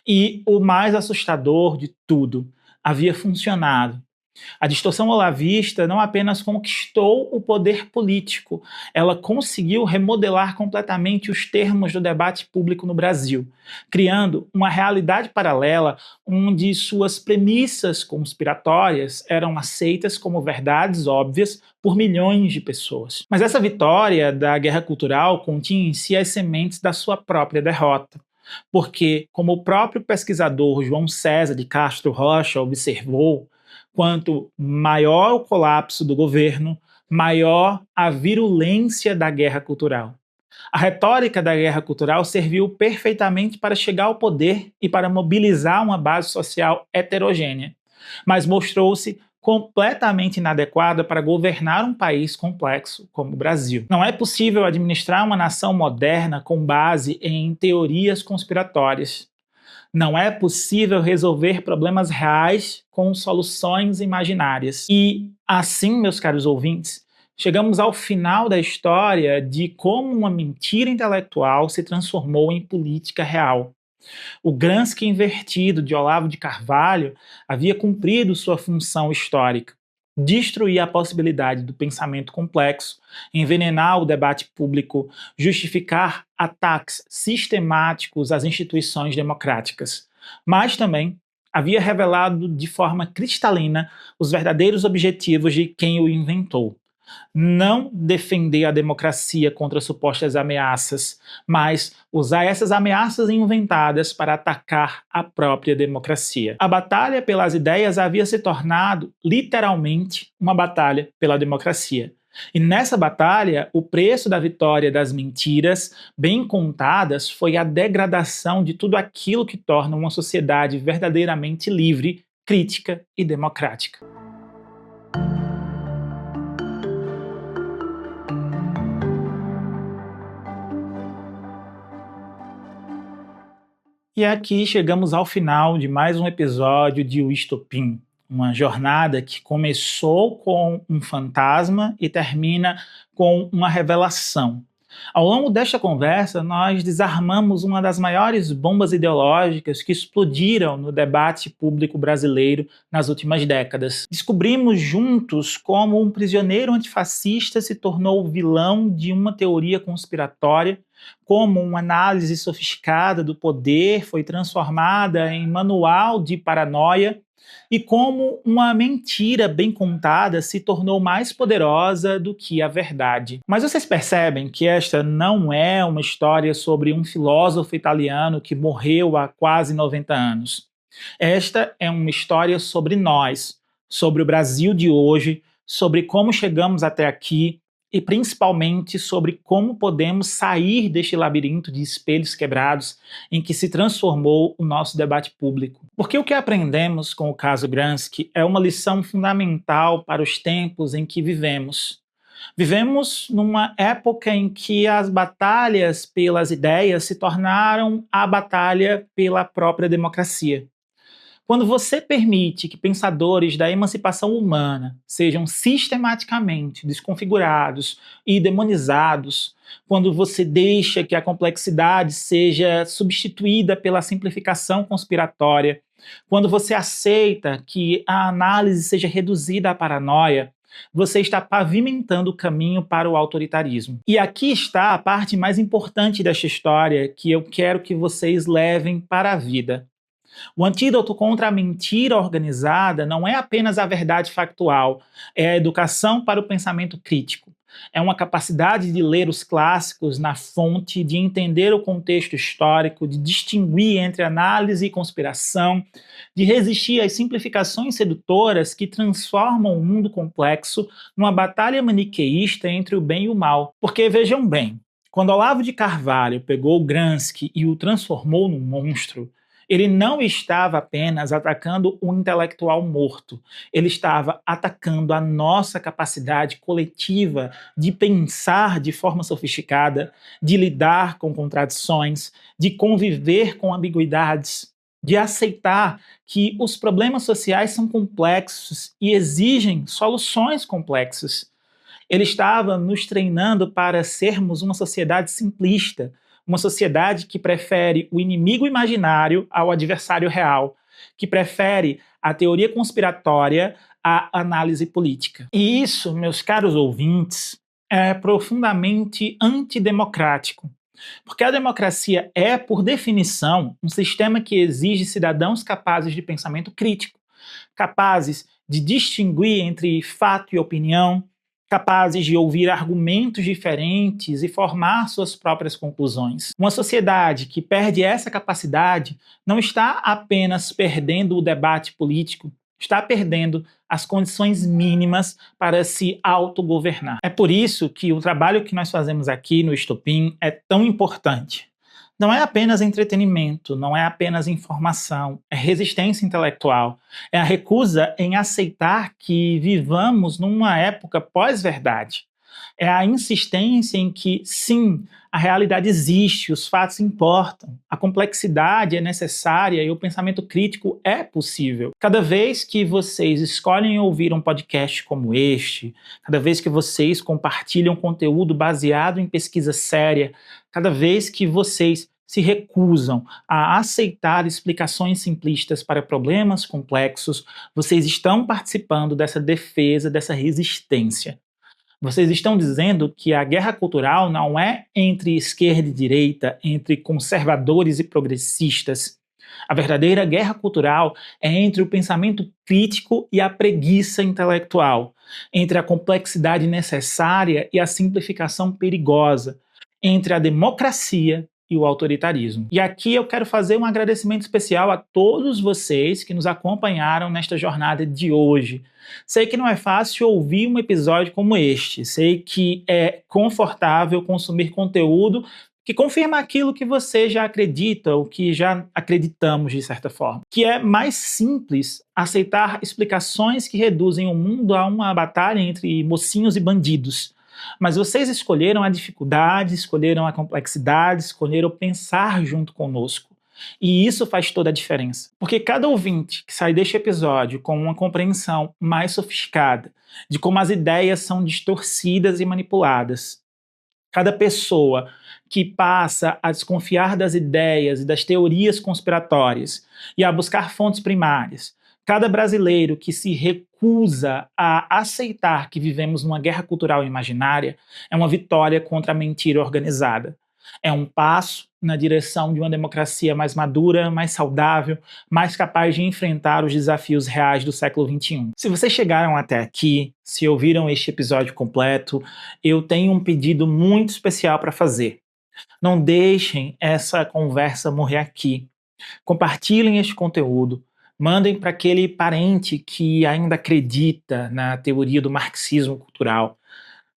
E o mais assustador de tudo, havia funcionado. A distorção olavista não apenas conquistou o poder político, ela conseguiu remodelar completamente os termos do debate público no Brasil, criando uma realidade paralela onde suas premissas conspiratórias eram aceitas como verdades óbvias por milhões de pessoas. Mas essa vitória da guerra cultural continha em si as sementes da sua própria derrota. Porque, como o próprio pesquisador João César de Castro Rocha observou, quanto maior o colapso do governo, maior a virulência da guerra cultural. A retórica da guerra cultural serviu perfeitamente para chegar ao poder e para mobilizar uma base social heterogênea, mas mostrou-se completamente inadequada para governar um país complexo como o Brasil. Não é possível administrar uma nação moderna com base em teorias conspiratórias. Não é possível resolver problemas reais com soluções imaginárias. E assim, meus caros ouvintes, chegamos ao final da história de como uma mentira intelectual se transformou em política real. O Gramsci invertido de Olavo de Carvalho havia cumprido sua função histórica: destruir a possibilidade do pensamento complexo, envenenar o debate público, justificar ataques sistemáticos às instituições democráticas. Mas também havia revelado de forma cristalina os verdadeiros objetivos de quem o inventou. Não defender a democracia contra supostas ameaças, mas usar essas ameaças inventadas para atacar a própria democracia. A batalha pelas ideias havia se tornado, literalmente, uma batalha pela democracia. E nessa batalha, o preço da vitória das mentiras bem contadas foi a degradação de tudo aquilo que torna uma sociedade verdadeiramente livre, crítica e democrática. E aqui chegamos ao final de mais um episódio de O Estopim, uma jornada que começou com um fantasma e termina com uma revelação. Ao longo desta conversa, nós desarmamos uma das maiores bombas ideológicas que explodiram no debate público brasileiro nas últimas décadas. Descobrimos juntos como um prisioneiro antifascista se tornou o vilão de uma teoria conspiratória, como uma análise sofisticada do poder foi transformada em manual de paranoia, e como uma mentira bem contada se tornou mais poderosa do que a verdade. Mas vocês percebem que esta não é uma história sobre um filósofo italiano que morreu há quase 90 anos. Esta é uma história sobre nós, sobre o Brasil de hoje, sobre como chegamos até aqui, e principalmente sobre como podemos sair deste labirinto de espelhos quebrados em que se transformou o nosso debate público. Porque o que aprendemos com o caso Gramsci é uma lição fundamental para os tempos em que vivemos. Vivemos numa época em que as batalhas pelas ideias se tornaram a batalha pela própria democracia. Quando você permite que pensadores da emancipação humana sejam sistematicamente desconfigurados e demonizados, quando você deixa que a complexidade seja substituída pela simplificação conspiratória, quando você aceita que a análise seja reduzida à paranoia, você está pavimentando o caminho para o autoritarismo. E aqui está a parte mais importante desta história que eu quero que vocês levem para a vida. O antídoto contra a mentira organizada não é apenas a verdade factual, é a educação para o pensamento crítico. É uma capacidade de ler os clássicos na fonte, de entender o contexto histórico, de distinguir entre análise e conspiração, de resistir às simplificações sedutoras que transformam o mundo complexo numa batalha maniqueísta entre o bem e o mal. Porque vejam bem, quando Olavo de Carvalho pegou Gramsci e o transformou num monstro, ele não estava apenas atacando o intelectual morto, ele estava atacando a nossa capacidade coletiva de pensar de forma sofisticada, de lidar com contradições, de conviver com ambiguidades, de aceitar que os problemas sociais são complexos e exigem soluções complexas. Ele estava nos treinando para sermos uma sociedade simplista, uma sociedade que prefere o inimigo imaginário ao adversário real, que prefere a teoria conspiratória à análise política. E isso, meus caros ouvintes, é profundamente antidemocrático. Porque a democracia é, por definição, um sistema que exige cidadãos capazes de pensamento crítico, capazes de distinguir entre fato e opinião, capazes de ouvir argumentos diferentes e formar suas próprias conclusões. Uma sociedade que perde essa capacidade não está apenas perdendo o debate político, está perdendo as condições mínimas para se autogovernar. É por isso que o trabalho que nós fazemos aqui no Estopim é tão importante. Não é apenas entretenimento, não é apenas informação, é resistência intelectual, é a recusa em aceitar que vivamos numa época pós-verdade. É a insistência em que, sim, a realidade existe, os fatos importam, a complexidade é necessária e o pensamento crítico é possível. Cada vez que vocês escolhem ouvir um podcast como este, cada vez que vocês compartilham conteúdo baseado em pesquisa séria, cada vez que vocês se recusam a aceitar explicações simplistas para problemas complexos, vocês estão participando dessa defesa, dessa resistência. Vocês estão dizendo que a guerra cultural não é entre esquerda e direita, entre conservadores e progressistas. A verdadeira guerra cultural é entre o pensamento crítico e a preguiça intelectual, entre a complexidade necessária e a simplificação perigosa, entre a democracia e o autoritarismo. E aqui eu quero fazer um agradecimento especial a todos vocês que nos acompanharam nesta jornada de hoje. Sei que não é fácil ouvir um episódio como este, sei que é confortável consumir conteúdo que confirma aquilo que você já acredita, ou que já acreditamos de certa forma. Que é mais simples aceitar explicações que reduzem o mundo a uma batalha entre mocinhos e bandidos. Mas vocês escolheram a dificuldade, escolheram a complexidade, escolheram pensar junto conosco. E isso faz toda a diferença. Porque cada ouvinte que sai deste episódio com uma compreensão mais sofisticada de como as ideias são distorcidas e manipuladas, cada pessoa que passa a desconfiar das ideias e das teorias conspiratórias e a buscar fontes primárias, cada brasileiro que se recusa a aceitar que vivemos numa guerra cultural imaginária é uma vitória contra a mentira organizada. É um passo na direção de uma democracia mais madura, mais saudável, mais capaz de enfrentar os desafios reais do século XXI. Se vocês chegaram até aqui, se ouviram este episódio completo, eu tenho um pedido muito especial para fazer. Não deixem essa conversa morrer aqui. Compartilhem este conteúdo. Mandem para aquele parente que ainda acredita na teoria do marxismo cultural.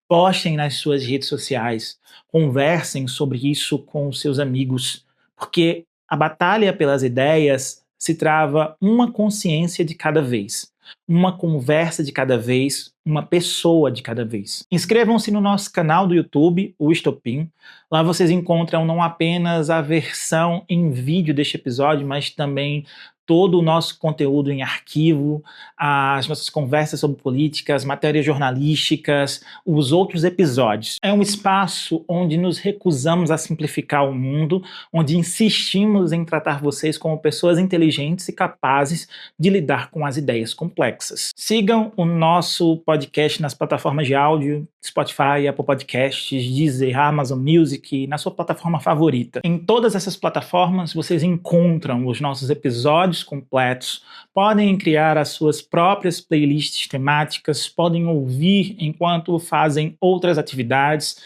Postem nas suas redes sociais. Conversem sobre isso com os seus amigos. Porque a batalha pelas ideias se trava uma consciência de cada vez. Uma conversa de cada vez, uma pessoa de cada vez. Inscrevam-se no nosso canal do YouTube, o Estopim. Lá vocês encontram não apenas a versão em vídeo deste episódio, mas também todo o nosso conteúdo em arquivo, as nossas conversas sobre política, as matérias jornalísticas, os outros episódios. É um espaço onde nos recusamos a simplificar o mundo, onde insistimos em tratar vocês como pessoas inteligentes e capazes de lidar com as ideias complexas. Sigam o nosso podcast nas plataformas de áudio, Spotify, Apple Podcasts, Deezer, Amazon Music, na sua plataforma favorita. Em todas essas plataformas vocês encontram os nossos episódios completos, podem criar as suas próprias playlists temáticas, podem ouvir enquanto fazem outras atividades.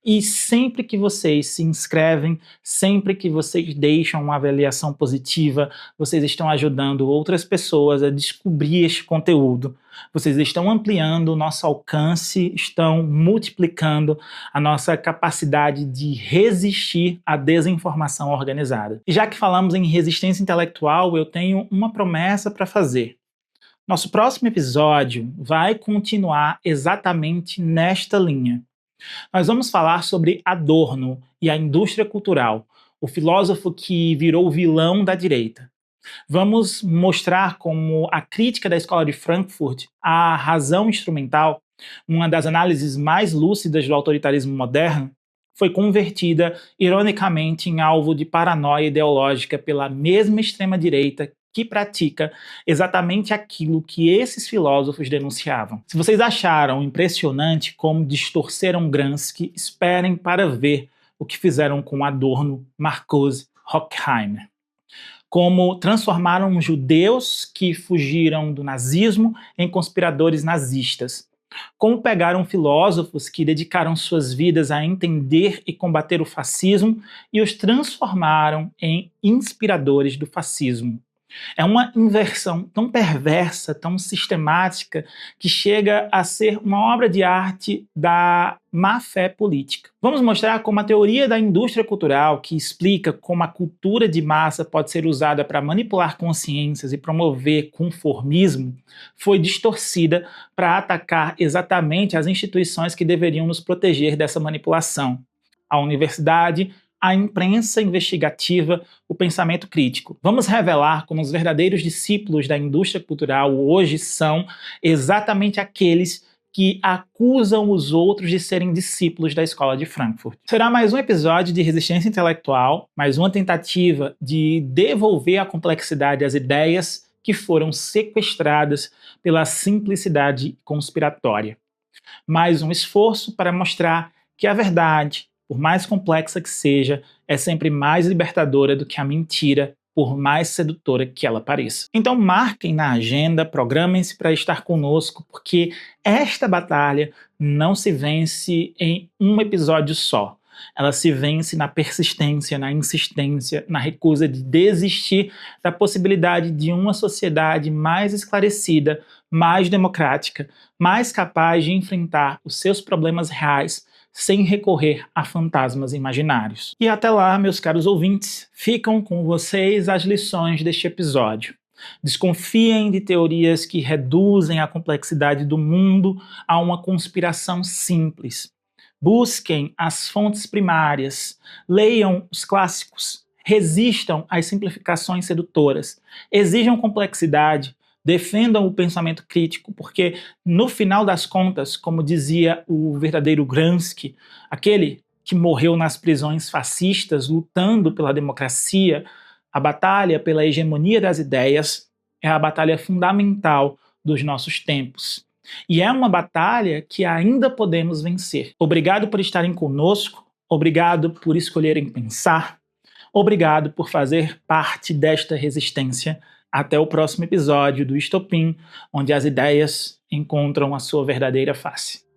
E sempre que vocês se inscrevem, sempre que vocês deixam uma avaliação positiva, vocês estão ajudando outras pessoas a descobrir este conteúdo. Vocês estão ampliando o nosso alcance, estão multiplicando a nossa capacidade de resistir à desinformação organizada. E já que falamos em resistência intelectual, eu tenho uma promessa para fazer. Nosso próximo episódio vai continuar exatamente nesta linha. Nós vamos falar sobre Adorno e a indústria cultural, o filósofo que virou vilão da direita. Vamos mostrar como a crítica da Escola de Frankfurt à razão instrumental, uma das análises mais lúcidas do autoritarismo moderno, foi convertida, ironicamente, em alvo de paranoia ideológica pela mesma extrema-direita que pratica exatamente aquilo que esses filósofos denunciavam. Se vocês acharam impressionante como distorceram Gramsci, esperem para ver o que fizeram com Adorno, Marcuse, Horkheimer. Como transformaram judeus que fugiram do nazismo em conspiradores nazistas. Como pegaram filósofos que dedicaram suas vidas a entender e combater o fascismo e os transformaram em inspiradores do fascismo. É uma inversão tão perversa, tão sistemática, que chega a ser uma obra de arte da má-fé política. Vamos mostrar como a teoria da indústria cultural, que explica como a cultura de massa pode ser usada para manipular consciências e promover conformismo, foi distorcida para atacar exatamente as instituições que deveriam nos proteger dessa manipulação. A universidade, a imprensa investigativa, o pensamento crítico. Vamos revelar como os verdadeiros discípulos da indústria cultural hoje são exatamente aqueles que acusam os outros de serem discípulos da Escola de Frankfurt. Será mais um episódio de resistência intelectual, mais uma tentativa de devolver a complexidade às ideias que foram sequestradas pela simplicidade conspiratória. Mais um esforço para mostrar que a verdade, por mais complexa que seja, é sempre mais libertadora do que a mentira, por mais sedutora que ela pareça. Então marquem na agenda, programem-se para estar conosco, porque esta batalha não se vence em um episódio só. Ela se vence na persistência, na insistência, na recusa de desistir da possibilidade de uma sociedade mais esclarecida, mais democrática, mais capaz de enfrentar os seus problemas reais, sem recorrer a fantasmas imaginários. E até lá, meus caros ouvintes, ficam com vocês as lições deste episódio. Desconfiem de teorias que reduzem a complexidade do mundo a uma conspiração simples. Busquem as fontes primárias, leiam os clássicos, resistam às simplificações sedutoras, exijam complexidade, defendam o pensamento crítico, porque no final das contas, como dizia o verdadeiro Gramsci, aquele que morreu nas prisões fascistas lutando pela democracia, a batalha pela hegemonia das ideias é a batalha fundamental dos nossos tempos. E é uma batalha que ainda podemos vencer. Obrigado por estarem conosco, obrigado por escolherem pensar, obrigado por fazer parte desta resistência. Até o próximo episódio do Estopim, onde as ideias encontram a sua verdadeira face.